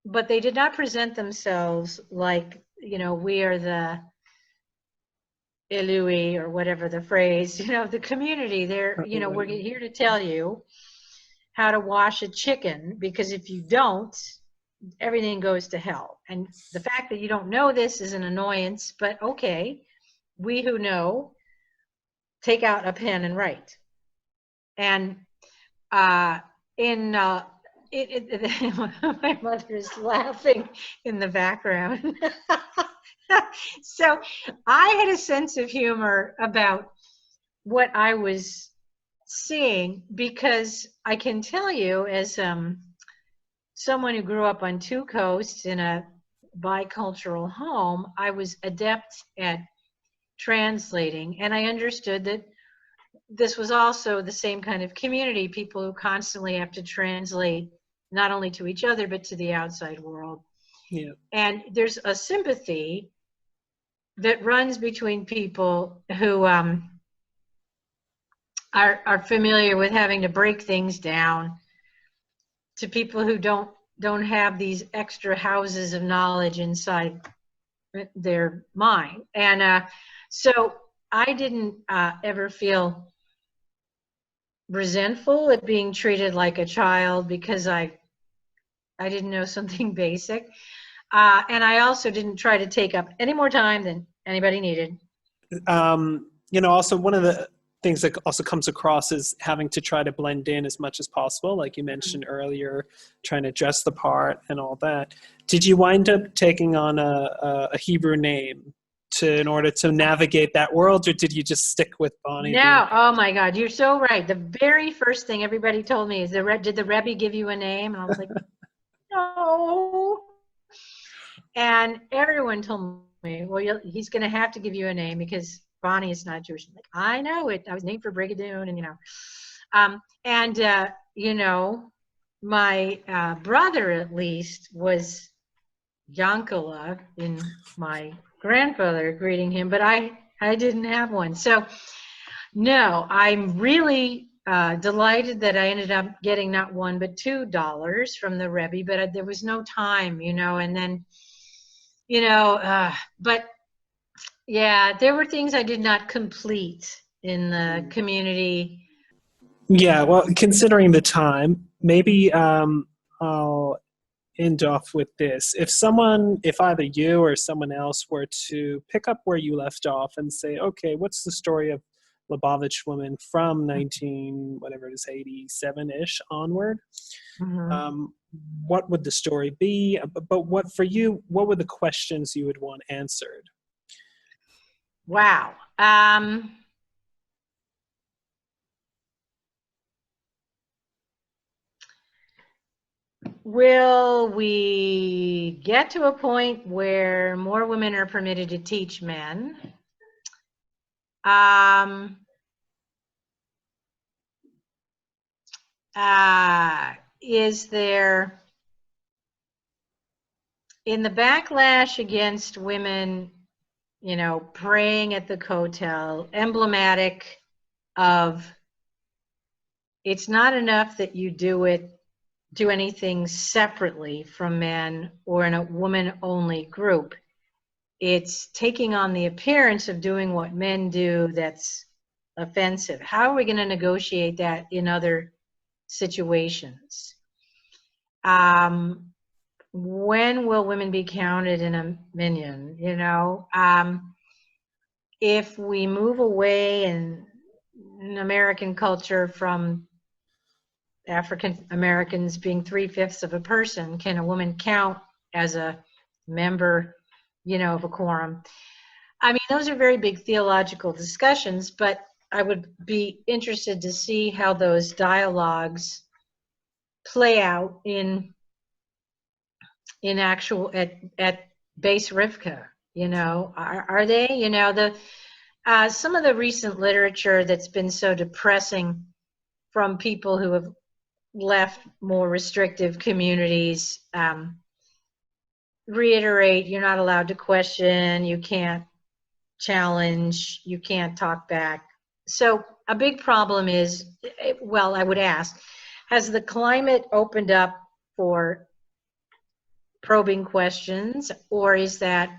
[SPEAKER 3] but they did not present themselves like, we are the Elui or whatever the phrase, the community. They're, we're here to tell you how to wash a chicken, because if you don't, everything goes to hell. And the fact that you don't know this is an annoyance, but okay, we who know take out a pen and write. And in my mother is laughing in the background. So I had a sense of humor about what I was seeing, because I can tell you, as someone who grew up on two coasts in a bicultural home, I was adept at translating, and I understood that this was also the same kind of community, people who constantly have to translate not only to each other but to the outside world.
[SPEAKER 2] Yeah.
[SPEAKER 3] And there's a sympathy that runs between people who are familiar with having to break things down, to people who don't have these extra houses of knowledge inside their mind. And so I didn't ever feel resentful at being treated like a child because I didn't know something basic. And I also didn't try to take up any more time than anybody needed.
[SPEAKER 2] Also one of the things that also comes across is having to try to blend in as much as possible, like you mentioned earlier, trying to dress the part and all that. Did you wind up taking on a Hebrew name in order to navigate that world, or did you just stick with Bonnie?
[SPEAKER 3] No, oh my God, you're so right. The very first thing everybody told me is, did the Rebbe give you a name? And I was like, no. And everyone told me, well, he's going to have to give you a name because Bonnie is not Jewish. I'm like, I know it. I was named for Brigadoon, and my brother at least was Yankala in my grandfather greeting him, but I didn't have one. So no, I'm really delighted that I ended up getting not $1 but $2 from the Rebbe, but there was no time, and then, but yeah, there were things I did not complete in the community.
[SPEAKER 2] Yeah, well, considering the time, maybe I'll end off with this. If either you or someone else were to pick up where you left off and say, okay, what's the story of Lubavitch women from 87-ish onward?
[SPEAKER 3] Mm-hmm.
[SPEAKER 2] What would the story be? But what were the questions you would want answered?
[SPEAKER 3] Wow. Will we get to a point where more women are permitted to teach men? Is there, in the backlash against women, praying at the kotel, emblematic of, it's not enough that you do anything separately from men or in a woman-only group. It's taking on the appearance of doing what men do that's offensive. How are we going to negotiate that in other situations? When will women be counted in a minyan? If we move away in American culture from African Americans being 3/5 of a person, can a woman count as a member, of a quorum? I mean, those are very big theological discussions, but I would be interested to see how those dialogues play out in actual at Beis Rivka. Are they? Some of the recent literature that's been so depressing from people who have left more restrictive communities reiterate, you're not allowed to question, you can't challenge, you can't talk back. So a big problem is, well, I would ask, has the climate opened up for probing questions, or is that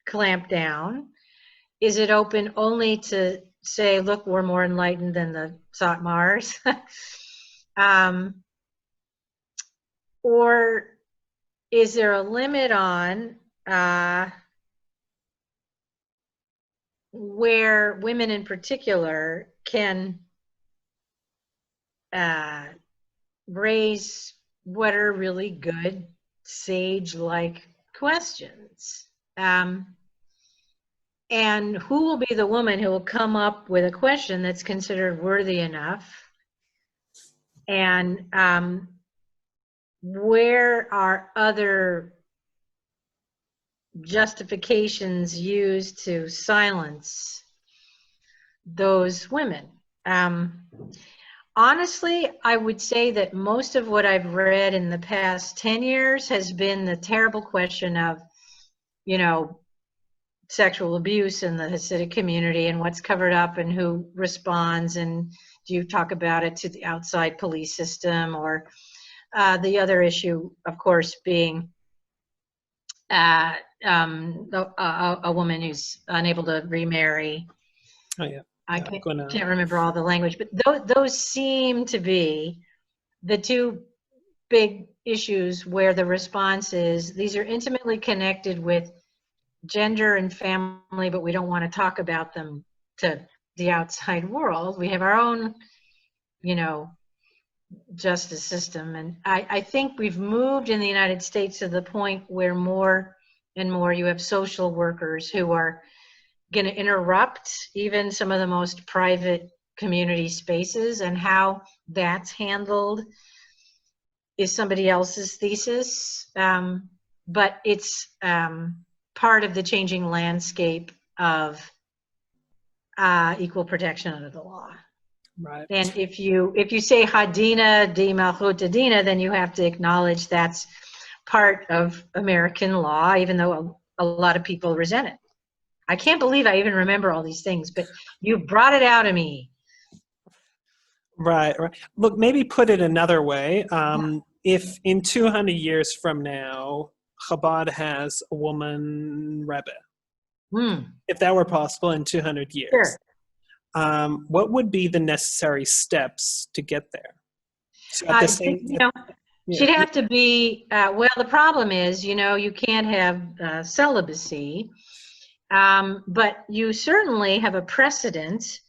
[SPEAKER 3] clamped down? Is it open only to say, look, we're more enlightened than the Satmars? Or is there a limit on where women in particular can raise what are really good sage-like questions. And who will be the woman who will come up with a question that's considered worthy enough? And where are other justifications used to silence those women? Honestly, I would say that most of what I've read in the past 10 years has been the terrible question of, sexual abuse in the Hasidic community and what's covered up and who responds, and do you talk about it to the outside police system, or the other issue, of course, being a woman who's unable to remarry.
[SPEAKER 2] Oh yeah.
[SPEAKER 3] I can't remember all the language, but those seem to be the two big issues where the response is these are intimately connected with gender and family, but we don't want to talk about them to the outside world. We have our own, justice system. And I think we've moved in the United States to the point where more and more you have social workers who are going to interrupt even some of the most private community spaces, and how that's handled is somebody else's thesis. But it's part of the changing landscape of equal protection under the law.
[SPEAKER 2] Right.
[SPEAKER 3] And if you say Hadina di Malchut Adina, then you have to acknowledge that's part of American law, even though a lot of people resent it. I can't believe I even remember all these things, but you brought it out of me.
[SPEAKER 2] Right. Look, maybe put it another way. If in 200 years from now, Chabad has a woman Rebbe, if that were possible in 200 years,
[SPEAKER 3] sure.
[SPEAKER 2] What would be the necessary steps to get there? So at the same,
[SPEAKER 3] she'd have to be, well, the problem is, you can't have celibacy, but you certainly have a precedent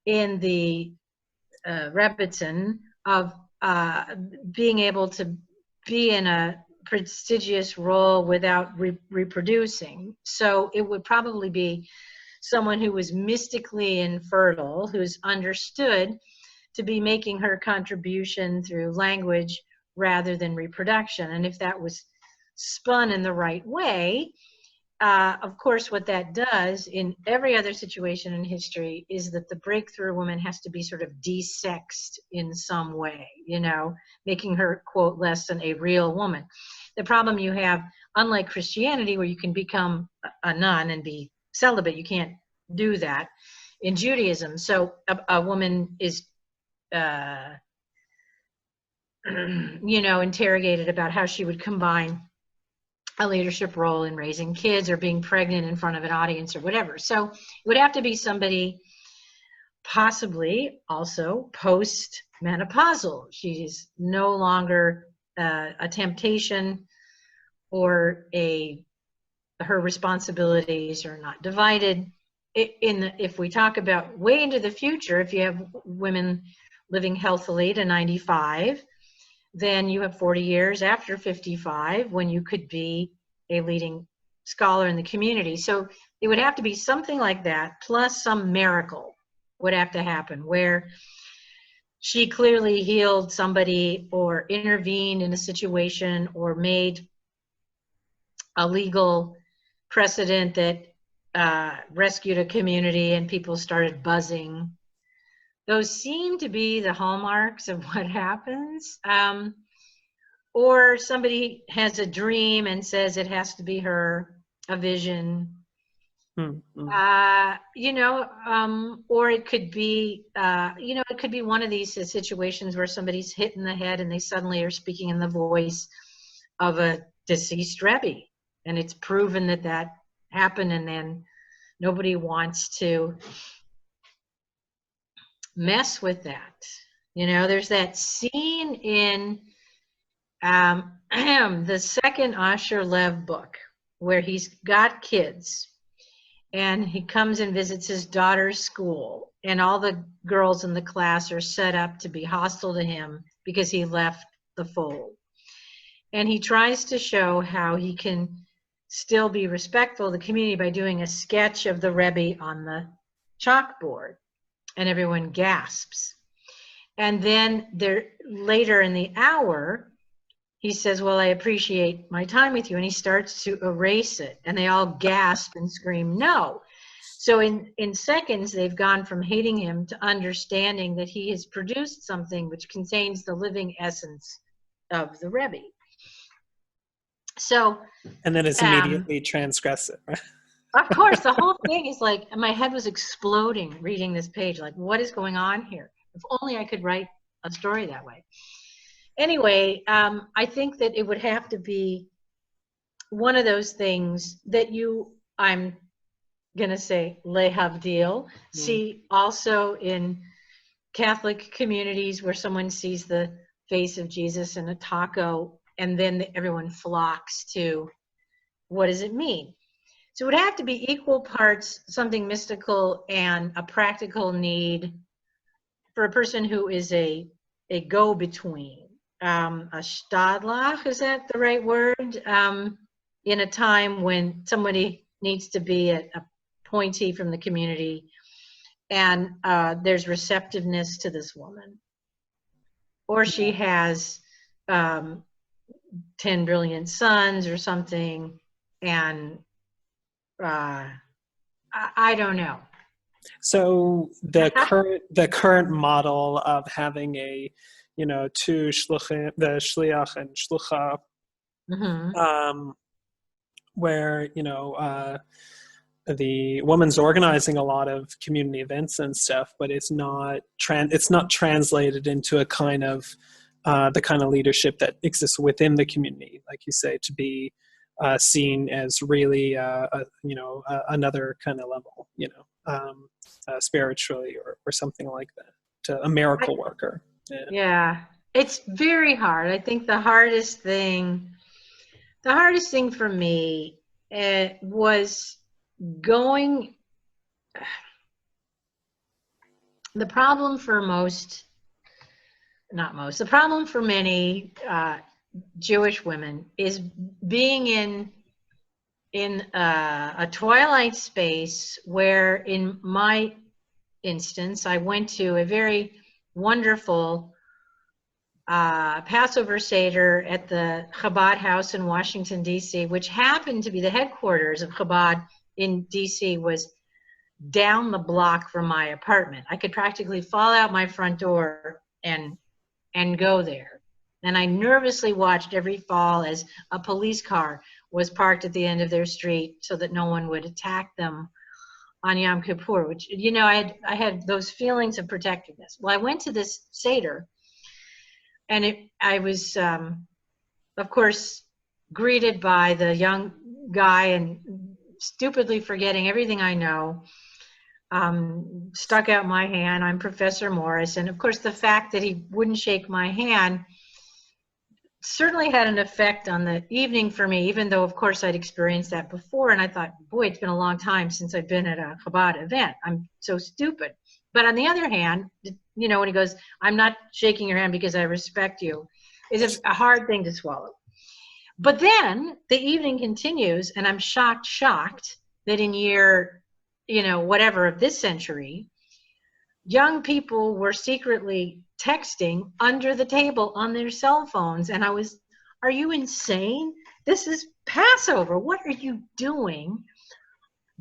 [SPEAKER 3] in the Rebbitzin of being able to be in a prestigious role without reproducing. So it would probably be someone who was mystically infertile, who's understood to be making her contribution through language rather than reproduction. And if that was spun in the right way, of course, what that does in every other situation in history is that the breakthrough woman has to be sort of desexed in some way, making her, quote, less than a real woman. The problem you have, unlike Christianity, where you can become a nun and be celibate, you can't do that in Judaism. So a woman is, interrogated about how she would combine a leadership role in raising kids or being pregnant in front of an audience or whatever. So it would have to be somebody possibly also post-menopausal. She's no longer a temptation, or her responsibilities are not divided. If we talk about way into the future, if you have women living healthily to 95, then you have 40 years after 55 when you could be a leading scholar in the community. So it would have to be something like that, plus some miracle would have to happen where she clearly healed somebody or intervened in a situation or made a legal precedent that rescued a community and people started buzzing. Those seem to be the hallmarks of what happens. Or somebody has a dream and says it has to be her, a vision. Or it could be, it could be one of these situations where somebody's hit in the head and they suddenly are speaking in the voice of a deceased Rebbe. And it's proven that happened, and then nobody wants to mess with that. There's that scene in the second Asher Lev book where he's got kids, and he comes and visits his daughter's school, and all the girls in the class are set up to be hostile to him because he left the fold. And he tries to show how he can still be respectful of the community by doing a sketch of the Rebbe on the chalkboard, and everyone gasps. And then later in the hour, he says, well, I appreciate my time with you. And he starts to erase it. And they all gasp and scream, no. So in seconds, they've gone from hating him to understanding that he has produced something which contains the living essence of the Rebbe. So,
[SPEAKER 2] and then it's immediately transgress it, right?
[SPEAKER 3] Of course, the whole thing is like, my head was exploding reading this page. Like, what is going on here? If only I could write a story that way. Anyway, I think that it would have to be one of those things that I'm going to say, lehavdil, see also in Catholic communities where someone sees the face of Jesus in a taco, and then everyone flocks to, what does it mean? So it would have to be equal parts something mystical and a practical need for a person who is a go-between, a stadlach, is that the right word? In a time when somebody needs to be a appointee from the community, and there's receptiveness to this woman. Or she has 10 brilliant sons or something, and I don't know.
[SPEAKER 2] So the current model of having a, two shluchim, the shliach and shlucha, where the woman's organizing a lot of community events and stuff, but it's not translated into a kind of the kind of leadership that exists within the community, like you say, to be seen as really another kind of level, spiritually or something like that, to a miracle worker.
[SPEAKER 3] Yeah, it's very hard. I think the hardest thing for me was going. The problem for the problem for many Jewish women is being in a twilight space where, in my instance, I went to a very wonderful Passover Seder at the Chabad house in Washington, D.C., which happened to be the headquarters of Chabad in D.C., was down the block from my apartment. I could practically fall out my front door and go there. And I nervously watched every fall as a police car was parked at the end of their street so that no one would attack them on Yom Kippur, which, I had those feelings of protectiveness. Well, I went to this Seder, and I was, of course, greeted by the young guy and stupidly forgetting everything I know, stuck out my hand. I'm Professor Morris. And of course, the fact that he wouldn't shake my hand certainly had an effect on the evening for me, even though, of course, I'd experienced that before. And I thought, boy, it's been a long time since I've been at a Chabad event. I'm so stupid. But on the other hand, when he goes, I'm not shaking your hand because I respect you, is a hard thing to swallow. But then the evening continues, and I'm shocked that in year, whatever of this century, young people were secretly texting under the table on their cell phones. And are you insane? This is Passover. What are you doing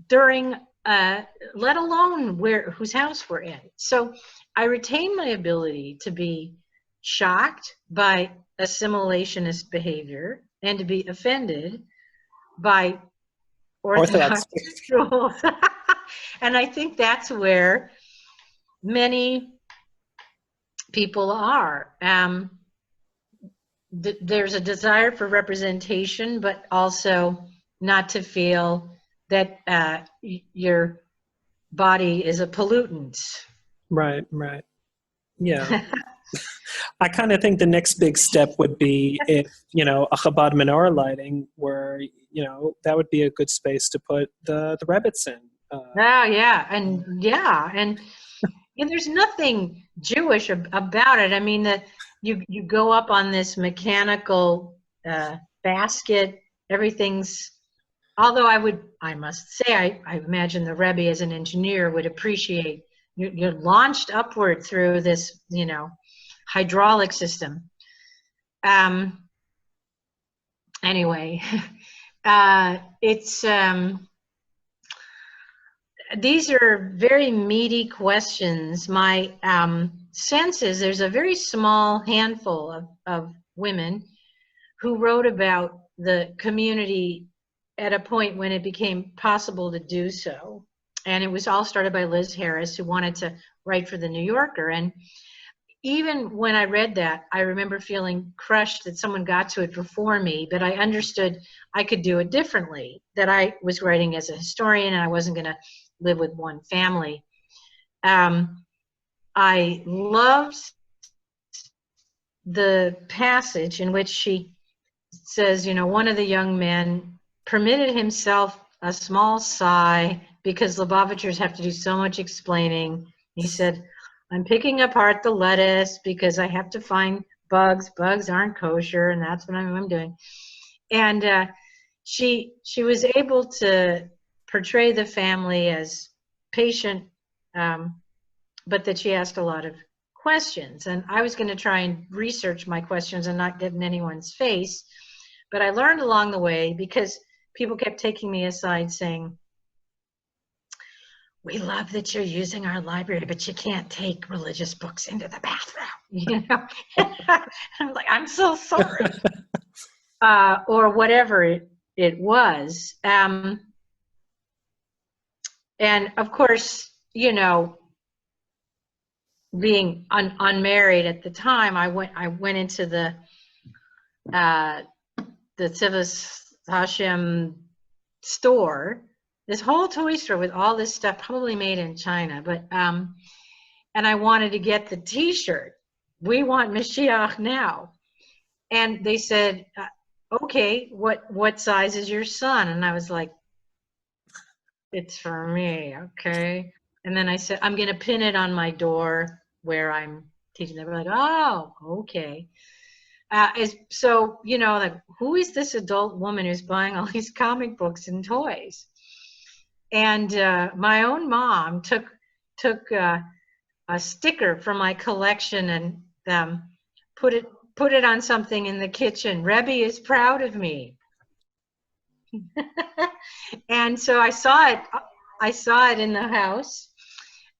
[SPEAKER 3] during, let alone whose house we're in? So I retain my ability to be shocked by assimilationist behavior and to be offended by Orthodox rules. And I think that's where many people are. There's a desire for representation, but also not to feel that your body is a pollutant.
[SPEAKER 2] Right. Yeah. I kind of think the next big step would be if, a Chabad menorah lighting where, that would be a good space to put the Rebbets in,
[SPEAKER 3] Oh, yeah. And there's nothing Jewish about it. I mean, you go up on this mechanical basket, everything's, although I must say, I imagine the Rebbe as an engineer would appreciate, you're launched upward through this, hydraulic system. Anyway, it's, these are very meaty questions. My sense is there's a very small handful of women who wrote about the community at a point when it became possible to do so. And it was all started by Liz Harris, who wanted to write for the New Yorker. And even when I read that, I remember feeling crushed that someone got to it before me, but I understood I could do it differently, that I was writing as a historian and I wasn't going to live with one family. I loved the passage in which she says, one of the young men permitted himself a small sigh because Lubavitchers have to do so much explaining. He said, I'm picking apart the lettuce because I have to find bugs. Bugs aren't kosher, and that's what I'm doing. And she was able to portray the family as patient, but that she asked a lot of questions. And I was going to try and research my questions and not get in anyone's face. But I learned along the way, because people kept taking me aside saying, we love that you're using our library, but you can't take religious books into the bathroom. I'm like, I'm so sorry. Or whatever it was. And of course, being unmarried at the time, I went into the Tzivos Hashem store, this whole toy store with all this stuff, probably made in China, but and I wanted to get the T-shirt. We want Mashiach now, and they said, "Okay, what size is your son?" And I was like, "It's for me, okay." And then I said, "I'm going to pin it on my door where I'm teaching." They were like, "Oh, okay." So, like, who is this adult woman who's buying all these comic books and toys? And my own mom took a sticker from my collection and put it on something in the kitchen. Rebbe is proud of me. And so I saw it in the house,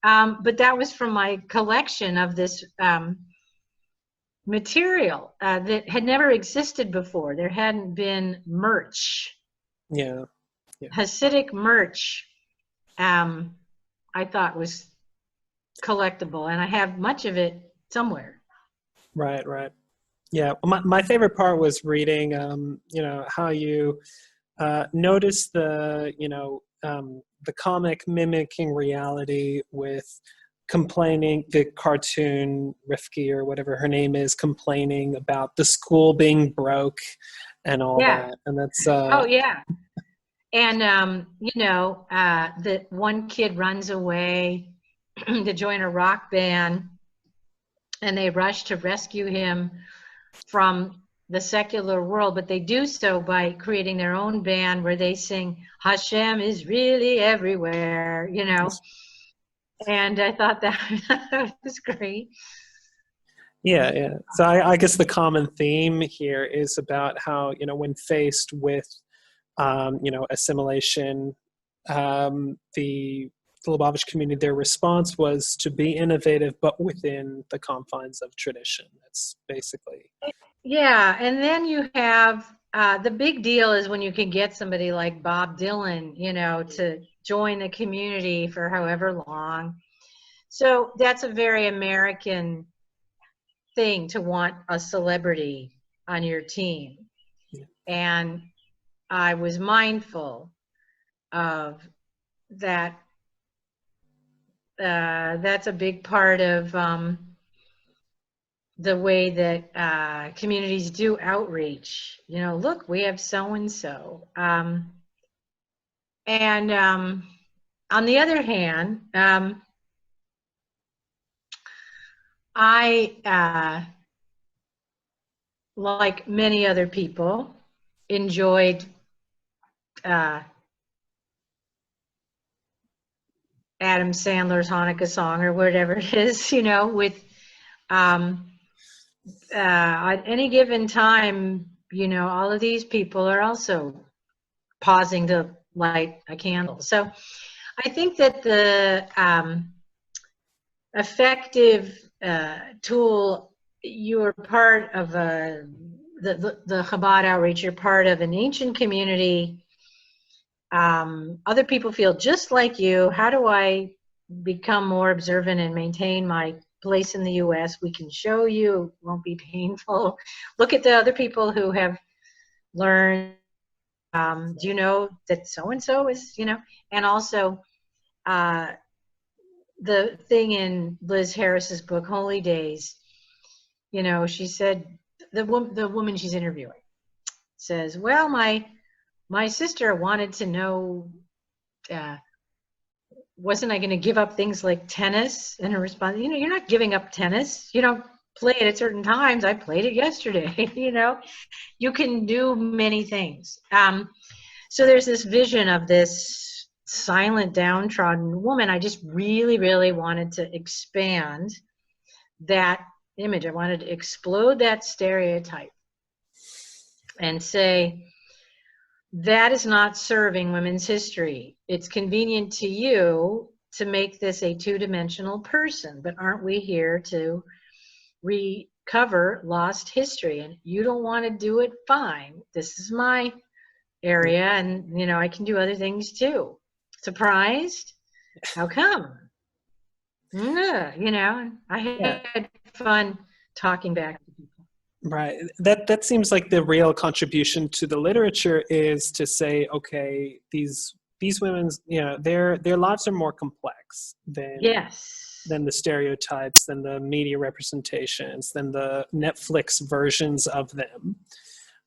[SPEAKER 3] but that was from my collection of this material that had never existed before. There hadn't been merch.
[SPEAKER 2] Yeah.
[SPEAKER 3] Hasidic merch, I thought was collectible, and I have much of it somewhere.
[SPEAKER 2] Right. Yeah. My favorite part was reading, how you notice the comic mimicking reality with complaining, the cartoon Rifki or whatever her name is, complaining about the school being broke and all that. And that's
[SPEAKER 3] oh yeah. And the one kid runs away to join a rock band, and they rush to rescue him from the secular world, but they do so by creating their own band where they sing Hashem is really everywhere, and I thought that was great.
[SPEAKER 2] Yeah. So I guess the common theme here is about how, when faced with, assimilation, the Lubavitch community, their response was to be innovative, but within the confines of tradition. That's basically.
[SPEAKER 3] Yeah, and then you have the big deal is when you can get somebody like Bob Dylan, to join the community for however long. So that's a very American thing, to want a celebrity on your team.
[SPEAKER 2] Yeah.
[SPEAKER 3] And I was mindful of that. That's a big part of the way that communities do outreach. Look, we have so-and-so. on the other hand, I, like many other people, enjoyed Adam Sandler's Hanukkah song or whatever it is, with at any given time, all of these people are also pausing to light a candle. So I think that the effective tool, you're part of the Chabad outreach, you're part of an ancient community. Other people feel just like you. How do I become more observant and maintain my place in the U.S.? We can show you. It won't be painful. Look at the other people who have learned. Do you know that so-and-so is, and also the thing in Liz Harris's book, Holy Days, she said, the woman she's interviewing says, well, my sister wanted to know, wasn't I going to give up things like tennis? And her response, you're not giving up tennis. You don't play it at certain times. I played it yesterday. You can do many things. So there's this vision of this silent, downtrodden woman. I just really, really wanted to expand that image. I wanted to explode that stereotype and say, that is not serving women's history. It's convenient to you to make this a two-dimensional person, but aren't we here to recover lost history? And you don't want to do it, fine. This is my area, and I can do other things too. Surprised? How come? I had fun talking back to people.
[SPEAKER 2] Right. That seems like the real contribution to the literature is to say, okay, these women's, their lives are more complex than the stereotypes, than the media representations, than the Netflix versions of them.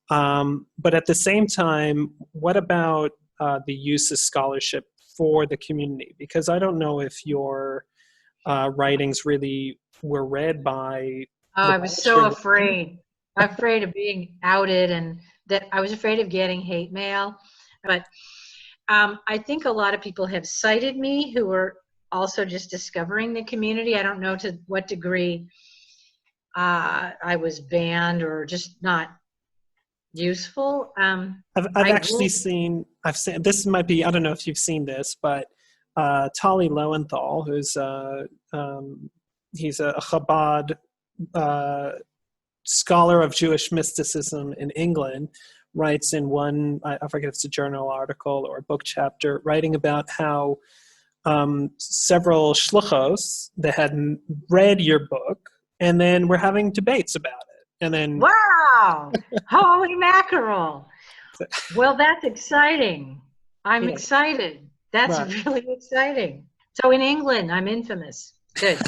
[SPEAKER 2] But at the same time, what about the use of scholarship for the community? Because I don't know if your writings really were read by.
[SPEAKER 3] Oh, I was so afraid of being outed, and that I was afraid of getting hate mail. But I think a lot of people have cited me who were also just discovering the community. I don't know to what degree I was banned or just not useful.
[SPEAKER 2] I've seen this might be, I don't know if you've seen this, but Tali Lowenthal, who's he's a Chabad scholar of Jewish mysticism in England, writes in one, I forget if it's a journal article or a book chapter, writing about how several shluchos that had read your book and then were having debates about it. And then,
[SPEAKER 3] wow, holy mackerel. Well, that's exciting. I'm excited. That's really exciting. So in England, I'm infamous. Good.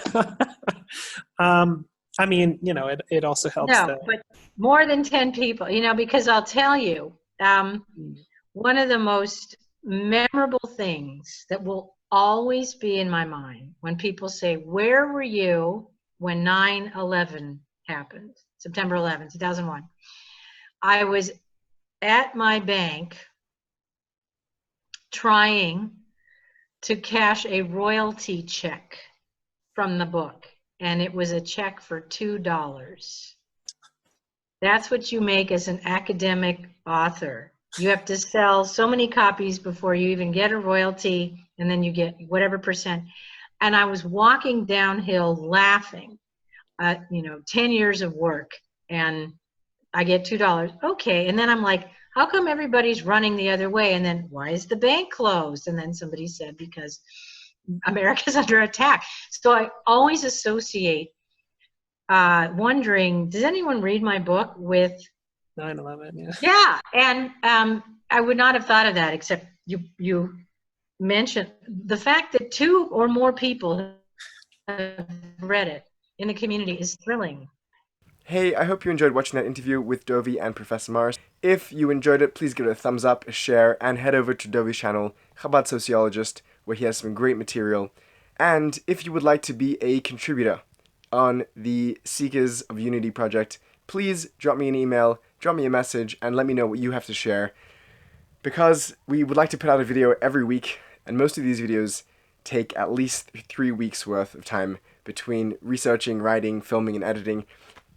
[SPEAKER 2] I mean, it also helps.
[SPEAKER 3] No, but more than 10 people, because I'll tell you, one of the most memorable things that will always be in my mind when people say, where were you when 9/11 happened? September 11, 2001. I was at my bank trying to cash a royalty check from the book, and it was a check for $2. That's what you make as an academic author. You have to sell so many copies before you even get a royalty, and then you get whatever percent. And I was walking downhill laughing at, 10 years of work, and I get $2. Okay, and then I'm like, how come everybody's running the other way? And then why is the bank closed? And then somebody said, because America's under attack. So I always associate wondering, does anyone read my book with
[SPEAKER 2] 9/11?
[SPEAKER 3] Yeah, and I would not have thought of that, except you mentioned the fact that 2 or more people have read it in the community is thrilling.
[SPEAKER 1] Hey, I hope you enjoyed watching that interview with Dovi and Professor Morris. If you enjoyed it, please give it a thumbs up, a share, and head over to Dovi's channel, Chabad Sociologist, where he has some great material. And if you would like to be a contributor on the Seekers of Unity project, please drop me an email, drop me a message, and let me know what you have to share. Because we would like to put out a video every week, and most of these videos take at least 3 weeks worth of time between researching, writing, filming, and editing.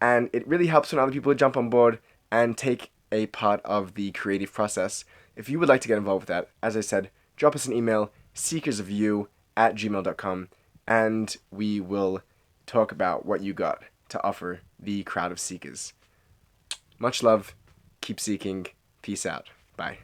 [SPEAKER 1] And it really helps when other people jump on board and take a part of the creative process. If you would like to get involved with that, as I said, drop us an email, seekersofu@gmail.com, and we will talk about what you got to offer the crowd of seekers. Much love, keep seeking, peace out, bye.